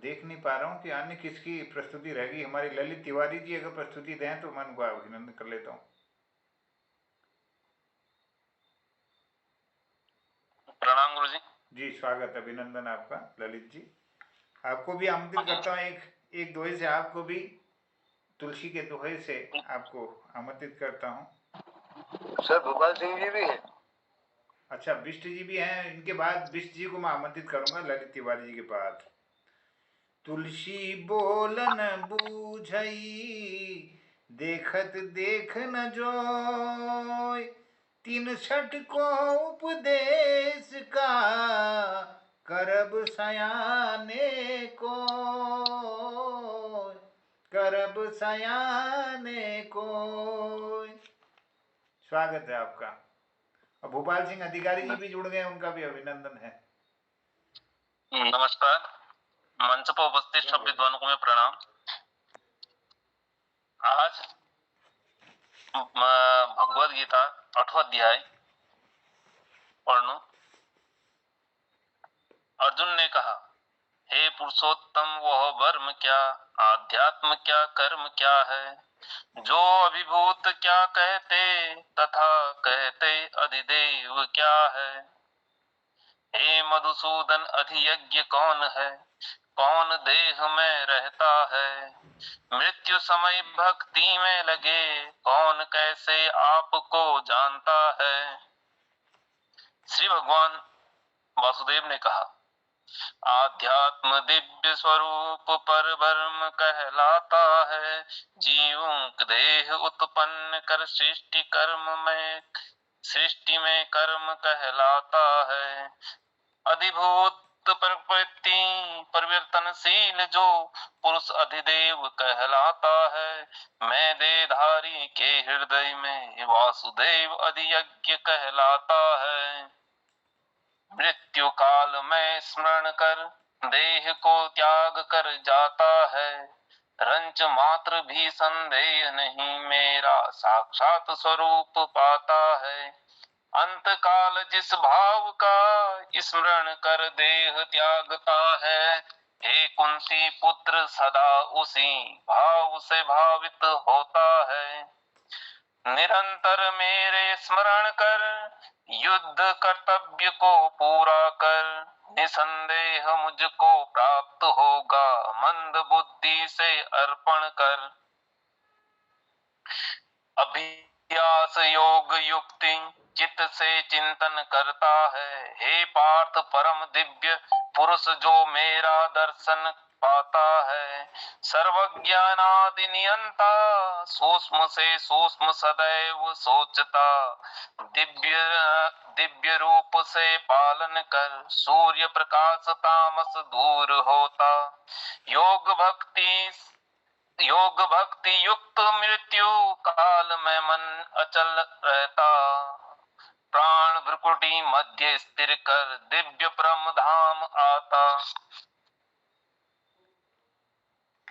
देख नहीं पा रहा हूँ कि अन्य किसकी प्रस्तुति रहेगी। हमारी ललित तिवारी जी अगर प्रस्तुति दें तो मैं उनको अभिनंदन कर लेता हूँ। प्रणाम गुरु जी। जी स्वागत, अभिनंदन आपका ललित जी। आपको भी आमंत्रित करता हूँ एक दोहे से, आपको भी तुलसी के दोहे से आपको आमंत्रित करता हूँ। सर भोपाल सिंह जी भी हैं। अच्छा, बिष्ट जी भी हैं। इनके बाद बिष्ट जी को मैं आमंत्रित करूंगा ललित तिवारी जी के बाद। तुलसी बोलन बूझई देखत देख न जोय, तीन छठ को उपदेश का, करब सयाने को, करब सयाने को। स्वागत है आपका। और भोपाल सिंह अधिकारी जी भी जुड़ गए, उनका भी अभिनंदन है। नमस्कार। मंच पर उपस्थित सब विद्वानों को मैं प्रणाम। आज भगवद गीता 8वां अध्याय पढ़नू। अर्जुन ने कहा, हे पुरुषोत्तम, वह वर्म क्या, आध्यात्म क्या, कर्म क्या है, जो अभिभूत क्या कहते, तथा कहते अधिदेव क्या है। हे मधुसूदन, अधियज्ञ कौन है, कौन देह में रहता है, मृत्यु समय भक्ति में लगे, कौन कैसे आपको जानता है। श्री भगवान वासुदेव ने कहा, आध्यात्म दिव्य स्वरूप पर ब्रह्म कहलाता है, जीवों देह उत्पन्न कर सृष्टि में कर्म कहलाता है। अधिभूत प्रकृति परिवर्तनशील जो पुरुष अधिदेव कहलाता है, मैं देहधारी के हृदय में वासुदेव अधियज्ञ कहलाता है। मृत्यु काल में स्मरण कर देह को त्याग कर जाता है, रंच मात्र भी संदेह नहीं मेरा साक्षात स्वरूप पाता है। अंत काल जिस भाव का स्मरण कर देह त्यागता है, हे कुंती पुत्र सदा उसी भाव से भावित होता है। निरंतर मेरे स्मरण कर युद्ध कर्तव्य को पूरा कर, निसंदेह मुझको प्राप्त होगा मंद बुद्धि से अर्पण कर। अभ्यास योग युक्ति चित्त से चिंतन करता है, हे पार्थ परम दिव्य पुरुष जो मेरा दर्शन पाता है। सर्वज्ञानादि नियंता सूक्ष्म से सूक्ष्म सदैव सोचता, दिव्य रूप से पालन कर सूर्य प्रकाश तामस दूर होता। योग भक्ति युक्त मृत्यु काल में मन अचल रहता, प्राण भ्रुकुटी मध्य स्थिर कर दिव्य परम धाम आता।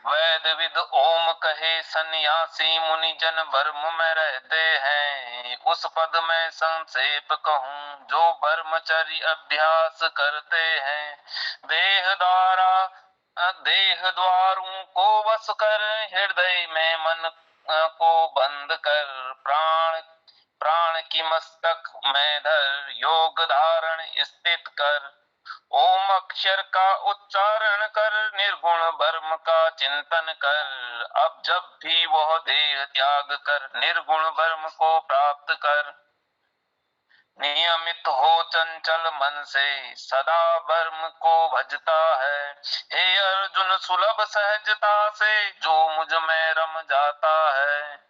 वेद विद ओम कहे सन्यासी मुनि जन ब्रह्म में रहते हैं, उस पद में संक्षेप कहूँ जो ब्रह्मचर्य अभ्यास करते हैं। देह द्वारों को वश कर हृदय में मन को बंद कर, प्राण की मस्तक में धर योग धारण स्थित कर। ओम अक्षर का उच्चारण कर निर्गुण ब्रह्म का चिंतन कर, अब जब भी वह देह त्याग कर निर्गुण ब्रह्म को प्राप्त कर। नियमित हो चंचल मन से सदा ब्रह्म को भजता है, हे अर्जुन सुलभ सहजता से जो मुझ में रम जाता है।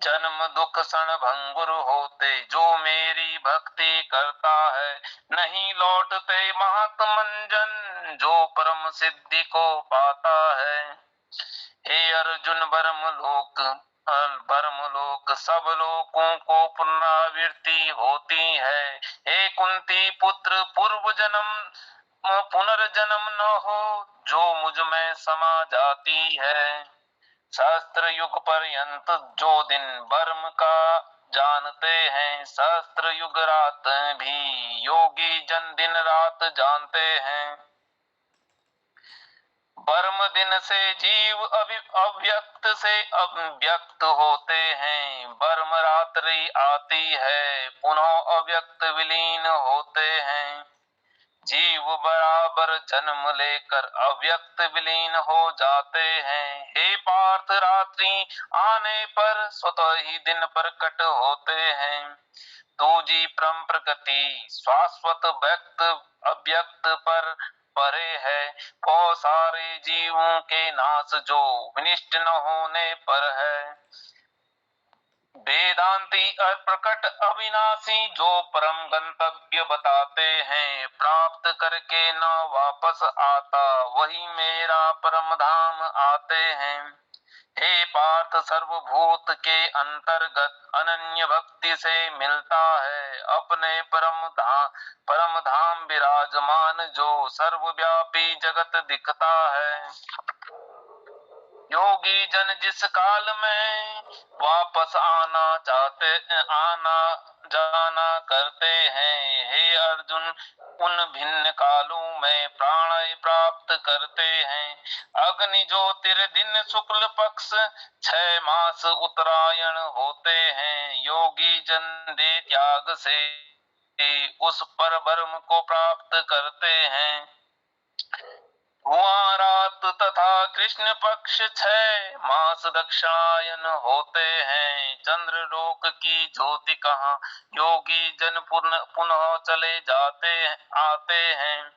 जन्म दुख क्षण भंगुर होते जो मेरी भक्ति करता है, नहीं लौटते महात्मंजन जो परम सिद्धि को पाता है। हे अर्जुन ब्रह्मलोक सब लोकों को पुनरावृत्ति होती है। हे कुंती पुत्र पुनर्जन्म न हो जो मुझ में समा जाती है। सहस्त्र युग पर्यंत जो दिन ब्रह्म का जानते हैं, सहस्त्र युग रात भी योगी जन दिन रात जानते हैं। ब्रह्म दिन से जीव अव्यक्त से अव्यक्त होते हैं, ब्रह्म रात्रि आती है पुनः अव्यक्त विलीन होते हैं। जीव बराबर जन्म लेकर अव्यक्त विलीन हो जाते हैं। हे पार्थ रात्रि आने पर स्वतः ही दिन प्रकट होते हैं। तू जी परम प्रगति शाश्वत व्यक्त अव्यक्त पर परे है, और सारे जीवों के नाश जो विनिष्ट न होने पर है। वेदांती अप्रकट अविनाशी जो परम गंतव्य बताते हैं, प्राप्त करके न वापस आता वही मेरा परम धाम आते हैं। हे पार्थ, सर्वभूत के अंतर्गत अनन्य भक्ति से मिलता है अपने परम धाम विराजमान, जो सर्वव्यापी जगत दिखता है। योगी जन जिस काल में वापस आना जाना करते हैं, हे अर्जुन उन भिन्न कालों में प्राण प्राप्त करते हैं। अग्नि ज्योतिर्दिन शुक्ल पक्ष 6 मास उत्तरायण होते हैं। योगी जन दे त्याग से उस पर ब्रह्म को प्राप्त करते हैं। वहाँ रात तथा कृष्ण पक्ष 6 मास दक्षिणायन होते हैं। चंद्र लोक की ज्योति कहाँ योगी जन पुनः चले आते हैं।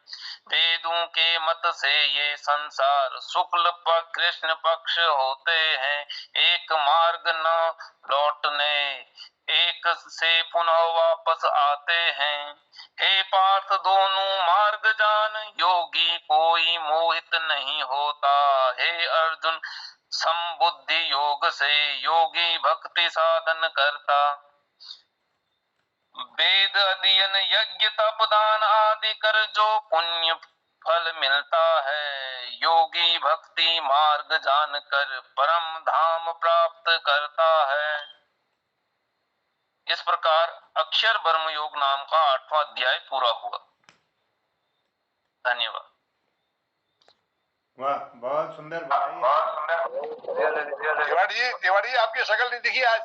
वेदों के मत से ये संसार शुक्ल पक्ष कृष्ण पक्ष होते हैं। एक मार्ग न लौटने एक से पुनः वापस आते हैं। हे पार्थ, दोनों मार्ग जान योगी कोई मोहित नहीं होता। हे अर्जुन, संबुद्धि योग से योगी भक्ति साधन करता। वेद अध्ययन यज्ञ तप दान आदि कर जो पुण्य फल मिलता है, योगी भक्ति मार्ग जानकर परम धाम प्राप्त करता है। इस प्रकार अक्षर ब्रह्म योग नाम का 8वां अध्याय पूरा हुआ। धन्यवाद। वाह, बहुत सुंदर बताइए। तिवारी जी आपकी शक्ल नहीं दिखी आज।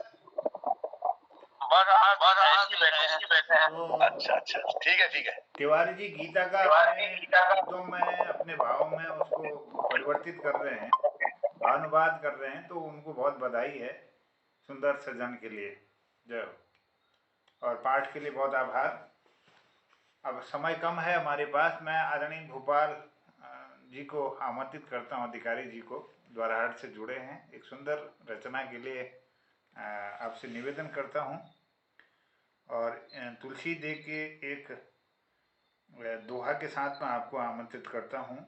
बैठे हैं। तो अच्छा, ठीक है। तिवारी जी गीता का अपने शब्दों में, अपने भाव में उसको परिवर्तित कर रहे हैं, भावानुवाद कर रहे हैं, तो उनको बहुत बधाई है सुंदर सृजन के लिए। जय हो। और पाठ के लिए बहुत आभार। अब समय कम है हमारे पास। मैं आदरणीय भोपाल जी को आमंत्रित करता हूँ, अधिकारी जी को, द्वाराहाट से जुड़े हैं, एक सुंदर रचना के लिए आपसे निवेदन करता हूँ। और तुलसी दे के एक दोहा के साथ मैं आपको आमंत्रित करता हूँ।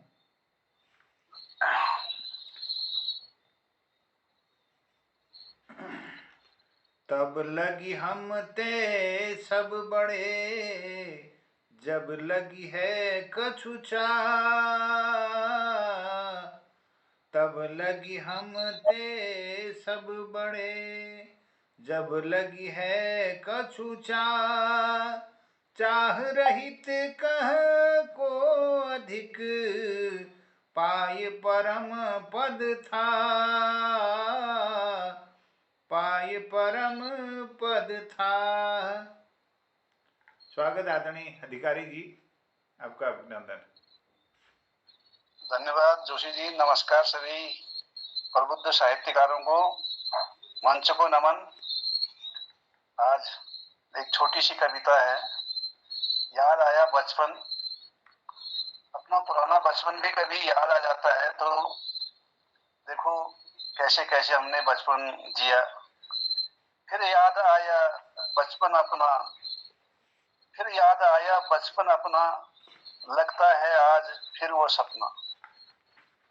तब लगी हम ते सब बड़े, जब लगी है कछु तब लगी हम ते सब बड़े, जब लगी है कछु चाह रहित कह को अधिक, पाय परम पद था, पाय परम पद था। स्वागत आदरणीय अधिकारी जी, आपका अभिनंदन। धन्यवाद जोशी जी। नमस्कार सभी प्रबुद्ध साहित्यकारों को, मंच को नमन। आज एक छोटी सी कविता है। याद आया बचपन, अपना पुराना बचपन भी कभी याद आ जाता है। तो देखो कैसे कैसे हमने बचपन जिया। फिर याद आया बचपन अपना, फिर याद आया बचपन अपना, लगता है आज फिर वो सपना।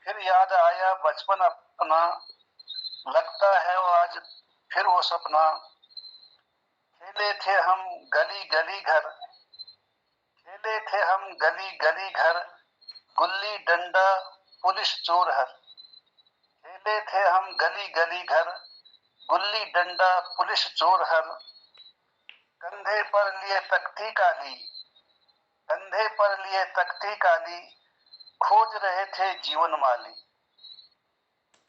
फिर याद आया बचपन अपना, लगता है वो आज फिर वो सपना। खेले थे हम गली गली घर, खेले थे हम गली गली घर, गुल्ली डंडा पुलिस चोर हर। खेले थे हम गली गली घर, गुल्ली डंडा पुलिस चोर हर। कंधे पर लिए तख्ती काली, कंधे पर लिए तख्ती काली, खोज रहे थे जीवन माली।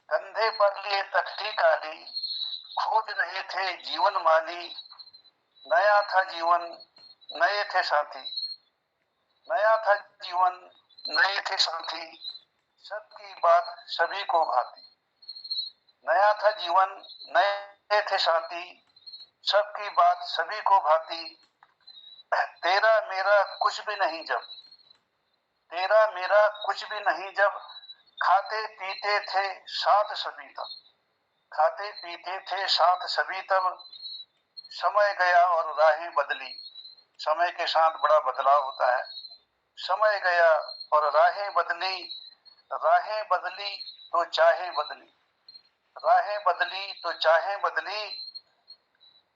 कंधे पर लिए तख्ती काली, खोज रहे थे जीवन माली। नया था जीवन, नए थे साथी, नया था जीवन, नए थे साथी, सबकी बात सभी को भाती। नया था जीवन, नए थे साथी, सबकी बात सभी को भाती। तेरा मेरा कुछ भी नहीं जब, तेरा मेरा कुछ भी नहीं जब खाते पीते थे साथ सभी तब, खाते पीते थे साथ सभी तब, समय गया और राहें बदली। समय के साथ बड़ा बदलाव होता है। समय गया और राहें बदली, राहें बदली तो चाहें बदली, राहें बदली तो चाहें बदली।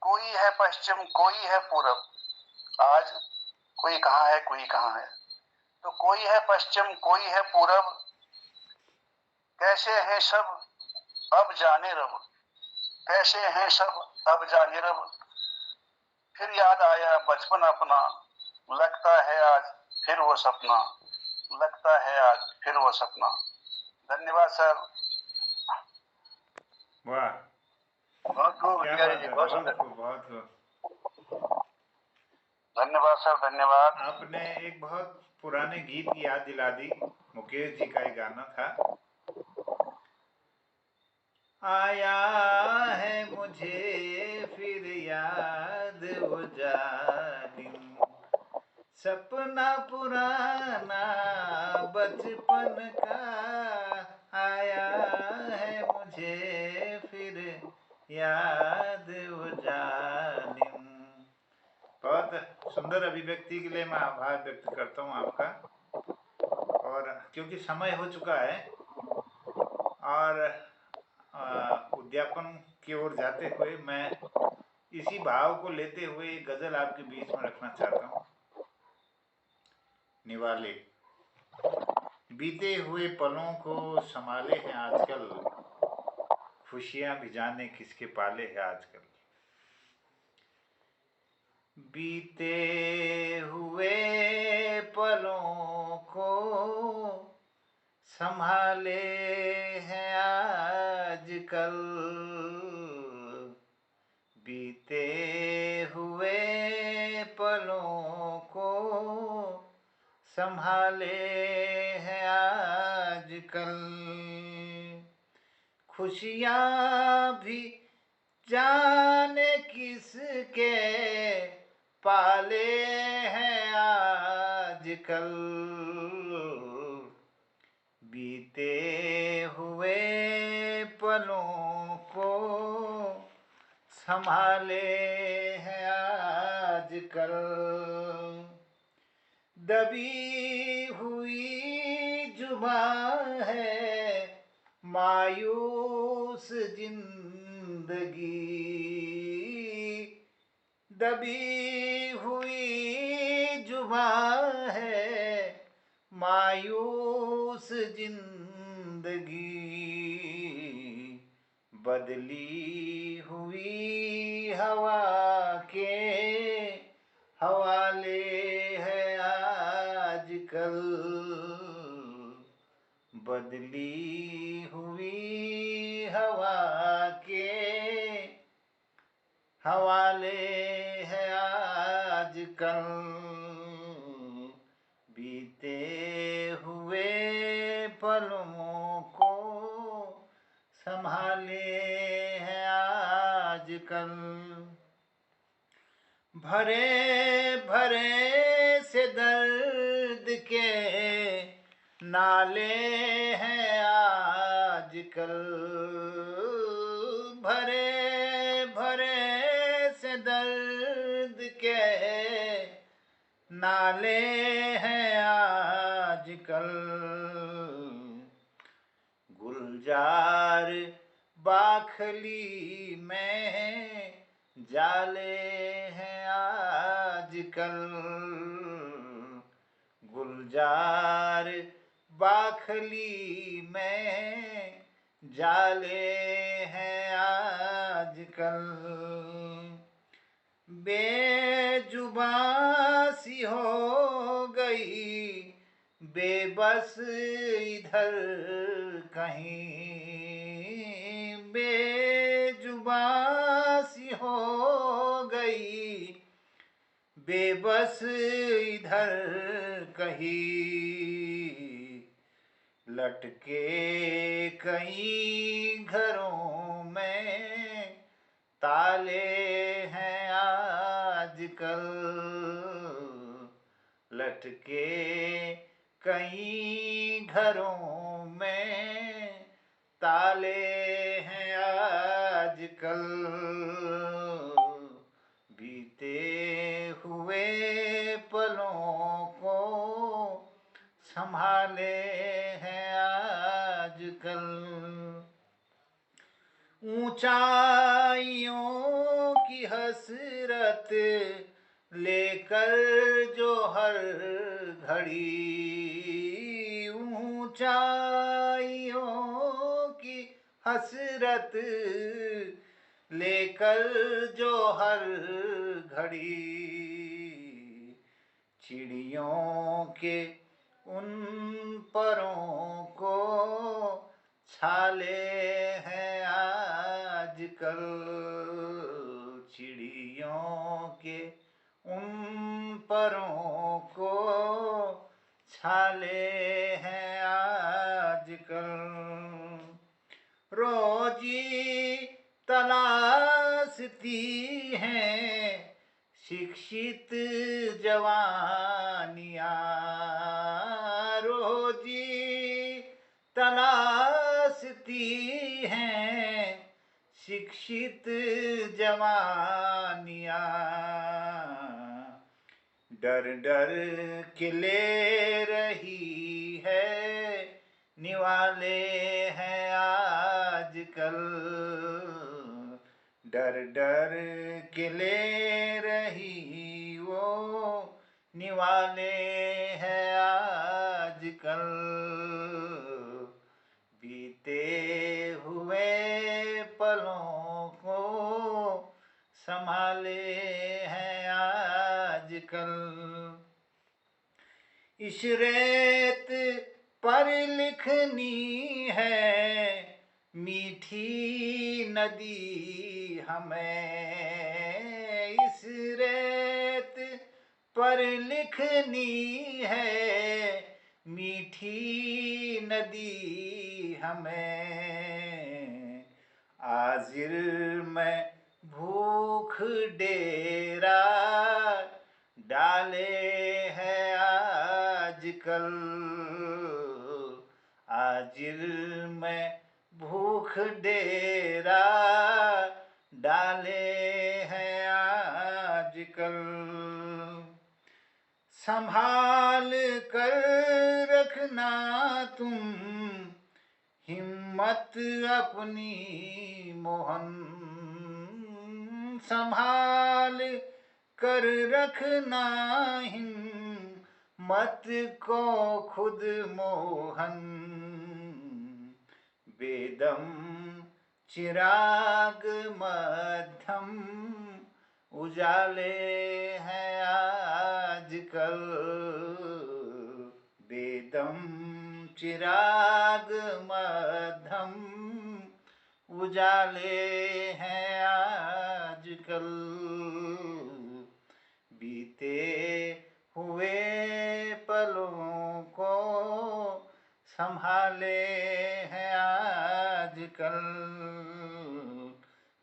कोई है पश्चिम कोई है पूरब, आज कोई कहाँ है कोई कहाँ है। तो कोई है पश्चिम कोई है पूरब, कैसे हैं सब अब जाने रब, कैसे हैं सब अब जाने रब। फिर याद आया बचपन अपना, लगता है आज फिर वो सपना, लगता है आज फिर वो सपना। धन्यवाद सर। वाह, बहुत खूब क्या अधिकारी बात जी, है, बहुत बहुत सुंदर। खूब, बहुत खूब। धन्यवाद सर, धन्यवाद। आपने एक बहुत पुराने गीत की याद दिला दी। मुकेश जी का एक गाना था, आया है मुझे फिर याद वो जालिम, सपना पुराना बचपन का, आया है मुझे फिर याद वो जालिम। बहुत सुंदर अभिव्यक्ति के लिए मैं आभार व्यक्त करता हूँ आपका। और क्योंकि समय हो चुका है और उद्यापन की ओर जाते हुए मैं इसी भाव को लेते हुए एक गजल आपके बीच में रखना चाहता हूँ। निवाले, बीते हुए पलों को संभाले हैं आजकल, खुशियां भी जाने किसके पाले हैं आजकल। बीते हुए पलों को संभाले हैं आजकल, बीते हुए पलों को संभाले हैं आजकल, खुशियां भी जाने किसके पाले हैं आजकल, बीते हुए पलों को संभाले हैं आजकल। दबी हुई जुबां है मायूस जिंदगी, दबी हुई जुबां है मायूस जिंदगी, बदली हुई हवा के हवाले है आजकल, बदली हुई हवा के हवाले है आजकल, बीते हुए पलों को संभाले हैं आजकल। भरे भरे से दर्द के नाले हैं आजकल, भरे भरे से दर्द के नाले हैं आजकल, गुलजार बाखली में जाले हैं आजकल, गुलजार बाखली में जाले हैं आजकल, बेजुबां सी हो गई बेबस इधर कहीं, बेजुबां सी हो गई बेबस इधर कहीं, लटके कई घरों में ताले हैं आजकल, लटके कई घरों में ताले हैं आजकल, बीते हुए पलों को संभाले हैं आजकल। ऊंचाइयों की हसरत लेकर जो हर घड़ी, ऊंचाइयों की हसरत लेकर जो हर घड़ी, चिड़ियों के उन परों को छाले हैं आजकल, चिड़ियों के उन परों को छाले हैं आजकल। रोजी तलाशती हैं शिक्षित जवानियाँ, रोजी तलाशती हैं शिक्षित जवानियाँ, डर डर के ले रही है निवाले हैं आजकल, डर डर के ले रही वो निवाले हैं आजकल, बीते हुए पलों को संभाले हैं आजकल। इस रेत पर लिखनी है मीठी नदी हमें, इस रेत पर लिखनी है मीठी नदी हमें। आजिर में भूख डेरा डाले हैं आजकल, आजिर में भूख डेरा डाले हैं आजकल। संभाल कर रखना तुम हिम्मत अपनी मोहन, संभाल कर रखना हिम्मत को खुद मोहन। वेदम चिराग मध्यम उजाले हैं आजकल, वेदम चिराग मध्यम उजाले हैं आजकल, बीते हुए पलों को संभाले हैं आजकल।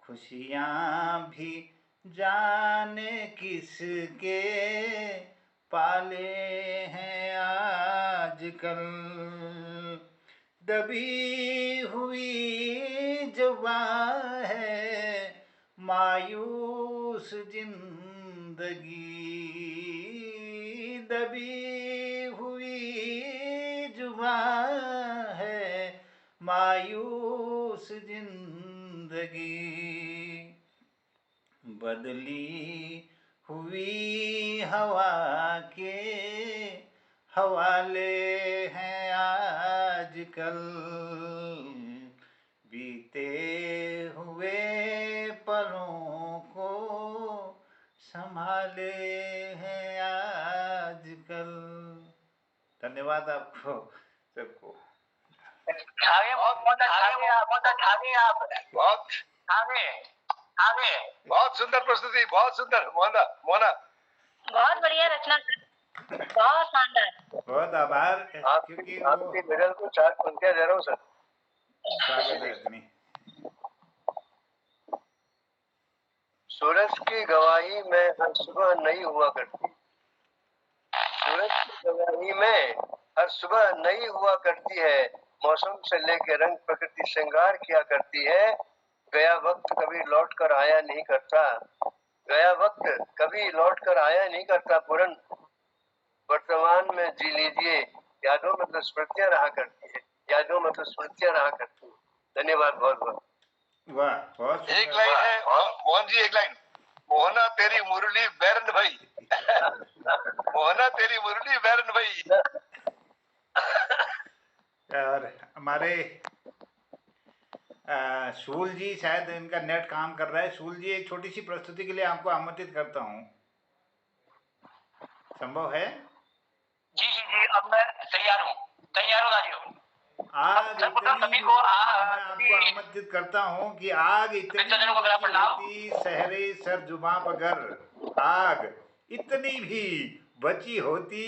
खुशियाँ भी जाने किसके पाले हैं आजकल, दबी हुई जुबां है मायूस जिंदगी, दबी हुई जुबां है मायूस जिंदगी। बदली हुई हवा के हवाले हैं आजकल, बीते हुए पलों को संभाले हैं आजकल। धन्यवाद आपको सबको। बहुत सुंदर प्रस्तुति, बहुत सुंदर मोहना मोहना, बहुत बढ़िया रचना, बहुत शानदार। बहुत आभार, क्योंकि आपके मेडल को 4 पंक्तियां दे रहा हूँ सर। स्वागत है रजनी। सूरज की गवाही में हर सुबह नई हुआ करती, सूरज की गवाही में हर सुबह नई हुआ करती है, मौसम से लेके रंग प्रकृति श्रृंगार किया करती है। गया वक्त कभी लौट कर आया नहीं करता, गया वक्त कभी लौट कर आया नहीं करता पूरन, वर्तमान में जी लीजिए, यादों मतलब स्मृतियां रहा करती है, यादों मतलब स्मृतियां रहा करती है। धन्यवाद बहुत बहुत। वाह, बहुत एक सुंदर। लाइन है मोहन जी, एक लाइन, मोहना तेरी मुरली बैरन भाई मोहना तेरी मुरली बैरन भाई। और हमारे सूल जी, शायद इनका नेट काम कर रहा है। सूल जी, एक छोटी सी प्रस्तुति के लिए आपको आमंत्रित करता हूँ, संभव है? जी जी जी, अब मैं तैयार हूँ राजीव। आग सर्वप्रथम इतनी सभी को मैं आपको आमंत्रित करता हूँ कि आग इतनी मित्रजनों को मेरा बची प्रणाम। होती सहरे सर जुबां पगर, आग इतनी भी बची होती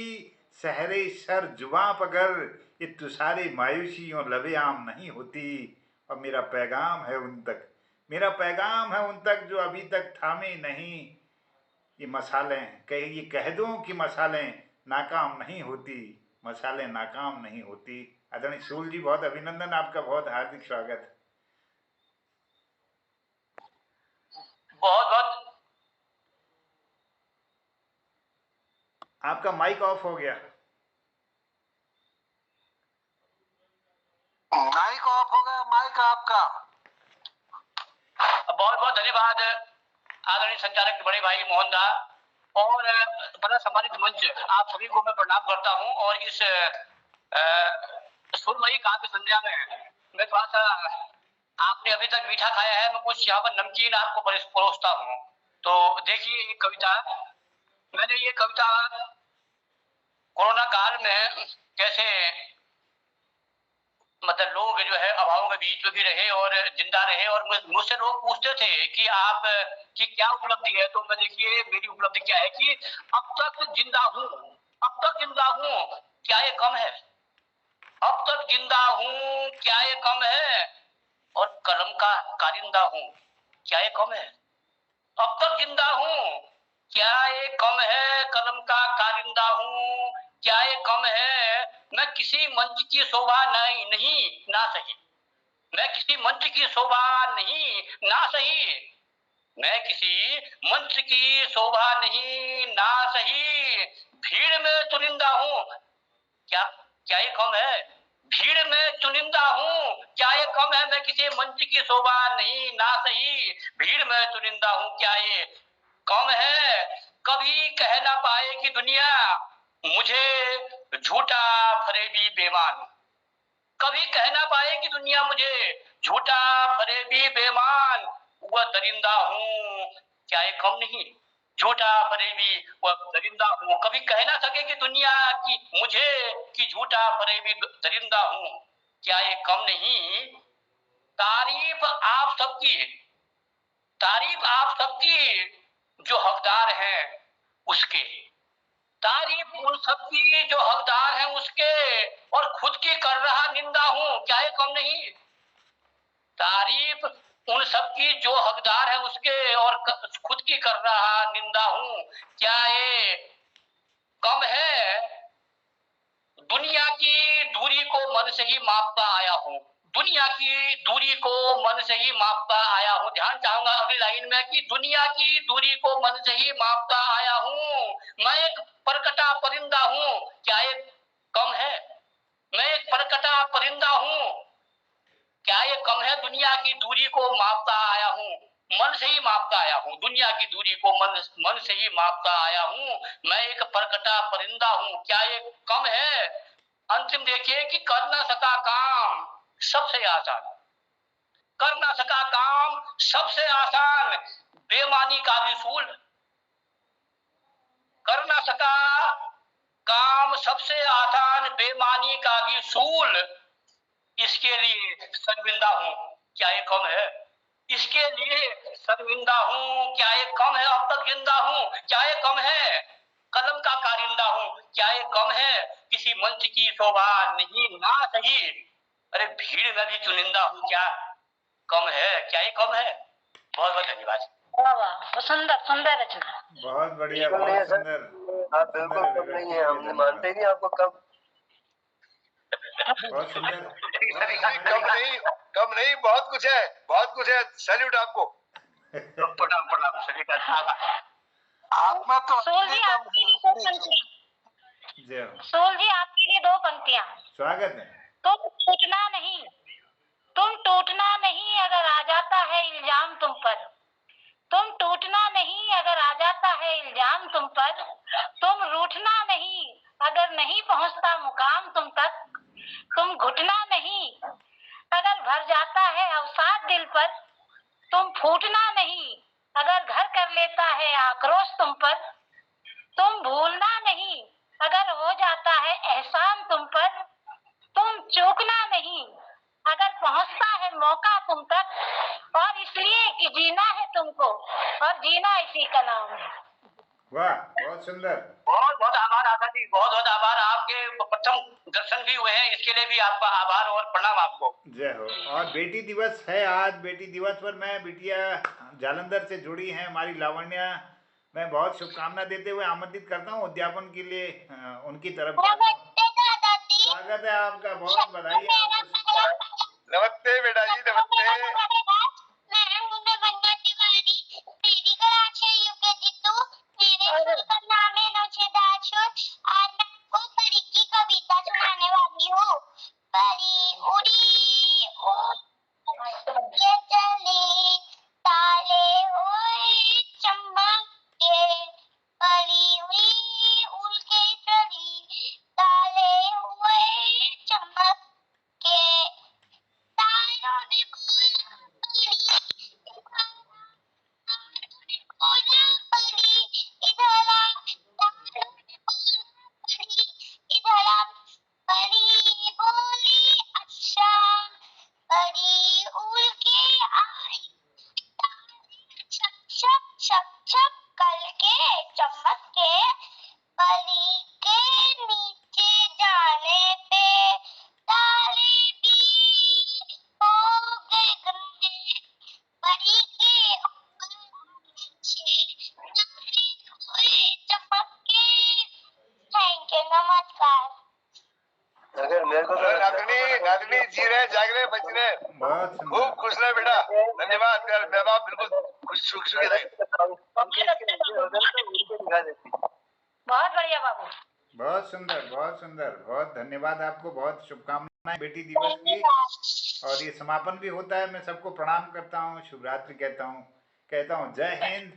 सहरे सर जुबां पगर, ये तुषारे मायूसियों लबे आम नहीं होती। और मेरा पैगाम है उन तक, मेरा पैगाम है उन तक जो अभी तक थामे नहीं। ये मसालें ये कह दूं कि मसालें नाकाम नहीं होती, मसालें नाकाम नहीं होती। आदरणीय सूल जी, बहुत अभिनंदन, आपका बहुत हार्दिक स्वागत। बहुत बहुत आपका माइक ऑफ हो गया। माइक ऑफ हो गया, माइक आपका। बहुत बहुत धन्यवाद आदरणीय संचालक बड़े भाई मोहन दा और बड़ा सम्मानित मंच, आप सभी को मैं प्रणाम करता हूं। और इस सुरमई काव्य संध्या में मैं थोड़ा सा, आपने अभी तक मीठा खाया है, मैं कुछ यहाँ पर नमकीन आपको परोसता हूँ। तो देखिए, एक कविता, मैंने ये कविता कोरोना काल में कैसे मतलब लोग जो है अभावों के बीच में भी रहे और जिंदा रहे। और मुझसे लोग पूछते थे कि आप की क्या उपलब्धि है। तो मैं, देखिए मेरी उपलब्धि क्या है कि अब तक जिंदा हूँ, अब तक जिंदा हूँ, क्या ये कम है? अब तक जिंदा हूँ, क्या ये कम है? और कलम का कारिंदा हूँ, क्या ये कम है? अब तक जिंदा हूँ, क्या ये कम है? कलम का कारिंदा हूँ, क्या ये कम है? मैं किसी मंच की शोभा नहीं ना सही, मैं किसी मंच की शोभा नहीं ना सही, मैं किसी मंच की शोभा नहीं ना सही, भीड़ में चुनिंदा हूँ, क्या क्या ये कम है? भीड़ में चुनिंदा हूँ, क्या ये कम है? मैं किसी मंच की शोभा नहीं ना सही, भीड़ में चुनिंदा हूँ, क्या ये कम है? कभी कह ना पाएगी दुनिया मुझे झूठा फरेबी बेईमान, कभी कह ना पाएगी दुनिया मुझे झूठा फरेबी बेईमान, वह दरिंदा हूँ, क्या ये कम नहीं? झूठा फरेबी वह दरिंदा हूँ, कभी कह ना सकेगी दुनिया की मुझे कि झूठा फरेबी दरिंदा हूँ, क्या ये कम नहीं? तारीफ आप सबकी, तारीफ आप सबकी जो हकदार हैं उसके, तारीफ उन सबकी जो हकदार हैं उसके, और खुद की कर रहा निंदा हूँ, क्या ये कम नहीं? तारीफ उन सबकी जो हकदार है उसके, और खुद की कर रहा निंदा हूँ, क्या ये कम है? दुनिया की दूरी को मन से ही मापता आया हूँ, दुनिया की दूरी को मन से ही मापता आया हूँ। ध्यान चाहूंगा अगली लाइन में कि दुनिया की दूरी को मन से ही मापता आया हूँ, मैं एक परकटा परिंदा हूँ, क्या ये कम है? मैं एक परकटा परिंदा हूँ, क्या ये कम है? दुनिया की दूरी को मापता आया हूँ, मन से ही मापता आया हूँ, दुनिया की दूरी को मन से ही मापता आया हूँ, मैं एक परकटा परिंदा हूँ, क्या ये कम है? अंतिम देखिए कि कर ना सका काम सबसे आसान, कर ना सका काम सबसे आसान, बेमानी का भी फूल, कर ना सका काम सबसे आसान, बेमानी का भी सूल, इसके लिए शर्मिंदा हूँ, क्या ये कम है? इसके लिए शर्मिंदा हूँ, क्या ये कम है? अब तक जिंदा हूँ, क्या ये कम है? कलम का कारिंदा हूँ, क्या ये कम है? किसी मंच की शोभा नहीं ना सही, अरे भीड़ में भी चुनिंदा हूँ, क्या कम है? क्या ये कम है? बहुत बहुत धन्यवाद। वाह, सुंदर सुंदर रचना। बहुत बढ़िया, बिल्कुल नहीं है बहुत सर, सुंदर, आप बिल्कुल कम नहीं है, हम मानते ही नहीं आपको कम। बहुत सुंदर। कम नहीं, बहुत कुछ है। सैल्यूट आपको। प्रणाम प्रणाम सभी का आत्मा तो सोल जी आपके लिए दो पंक्तियां। जय हो। सोल जी आपके लिए दो पंक्तियां। स्वागत है। तुम टूटना नहीं अगर आ जाता है इल्जाम तुम पर। तुम टूटना नहीं अगर आ जाता है इल्जाम तुम पर। तुम रूठना नहीं अगर नहीं पहुंचता मुकाम तुम तक। तुम घुटना नहीं अगर भर जाता है अवसाद दिल पर। तुम फूटना नहीं अगर घर कर लेता है आक्रोश तुम पर। तुम भूलना नहीं अगर हो जाता है एहसान तुम पर। तुम चूकना नहीं अगर पहुंचता है मौका तुम तक। और इसलिए कि जीना है तुमको और जीना इसी का नाम है। वाह, बहुत सुंदर। बहुत बहुत आभार आशा जी, बहुत बहुत आभार। आपके प्रथम दर्शन भी हुए हैं, इसके लिए भी आपका आभार और प्रणाम आपको। जय हो। और बेटी दिवस है आज। बेटी दिवस पर मैं बिटिया जालंधर से जुड़ी हैं हमारी लावण्या, मैं बहुत शुभकामना देते हुए आमंत्रित करता हूँ उद्यापन के लिए उनकी तरफ। स्वागत है आपका, बहुत बधाई है आपको। नमस्ते बेटा जी, नमस्ते। कविता सुनाने वाली हूँ। परी उड़ी ये चली ताले हुए चमक के। परी हुई उड़ के चली ताले हुए चमक के। तारों ने बोला परी इधर आ। इधर आ। परी बोली अच्छा। परी उड़ के आई। छप छप छप छप कल के चमक के। परी के नीचे जाने पे तारे भी हो गए गंदे। परी के ऊपर नीचे तारे हुए चमक के। थैंक यू, नमस्कार। अगर मेरे को तो नागनी जी रहे, जाग रहे, बच रहे, बहुत खूब सुंदर। खुश रहे बेटा। धन्यवाद यार, मैं बाप बिल्कुल खुश सुखी रहे। बहुत बढ़िया बाबू। बहुत सुंदर, बहुत सुंदर। बहुत धन्यवाद आपको, बहुत शुभकामनाएं बेटी दिवस की। और ये समापन भी होता है, मैं सबको प्रणाम करता हूँ, शुभरात्रि कहता हूँ जय हिंद,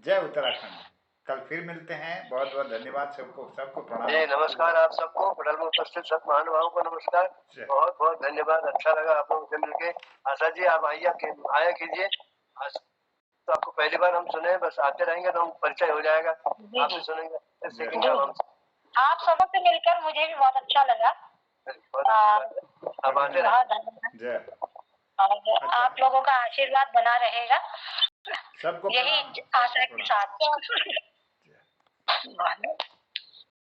जय उत्तराखंड। कल फिर मिलते हैं। बहुत बहुत धन्यवाद सबको, सबको प्रणाम। नमस्कार आप सबको, पटल में उपस्थित सब महानुभावों को नमस्कार। बहुत बहुत धन्यवाद, अच्छा लगा आप लोगों से मिलके। आशा जी आप आया कीजिए। तो आपको पहली बार हम सुने, बस आते रहेंगे तो हम परिचय हो जाएगा, आपसे सुनेंगे, सीखेंगे हम। आप सबों से मिलकर मुझे भी बहुत अच्छा लगा। आप आते रहें। जय। और आप लोगों का आशीर्वाद बना रहेगा, सबको यही आशा के साथ।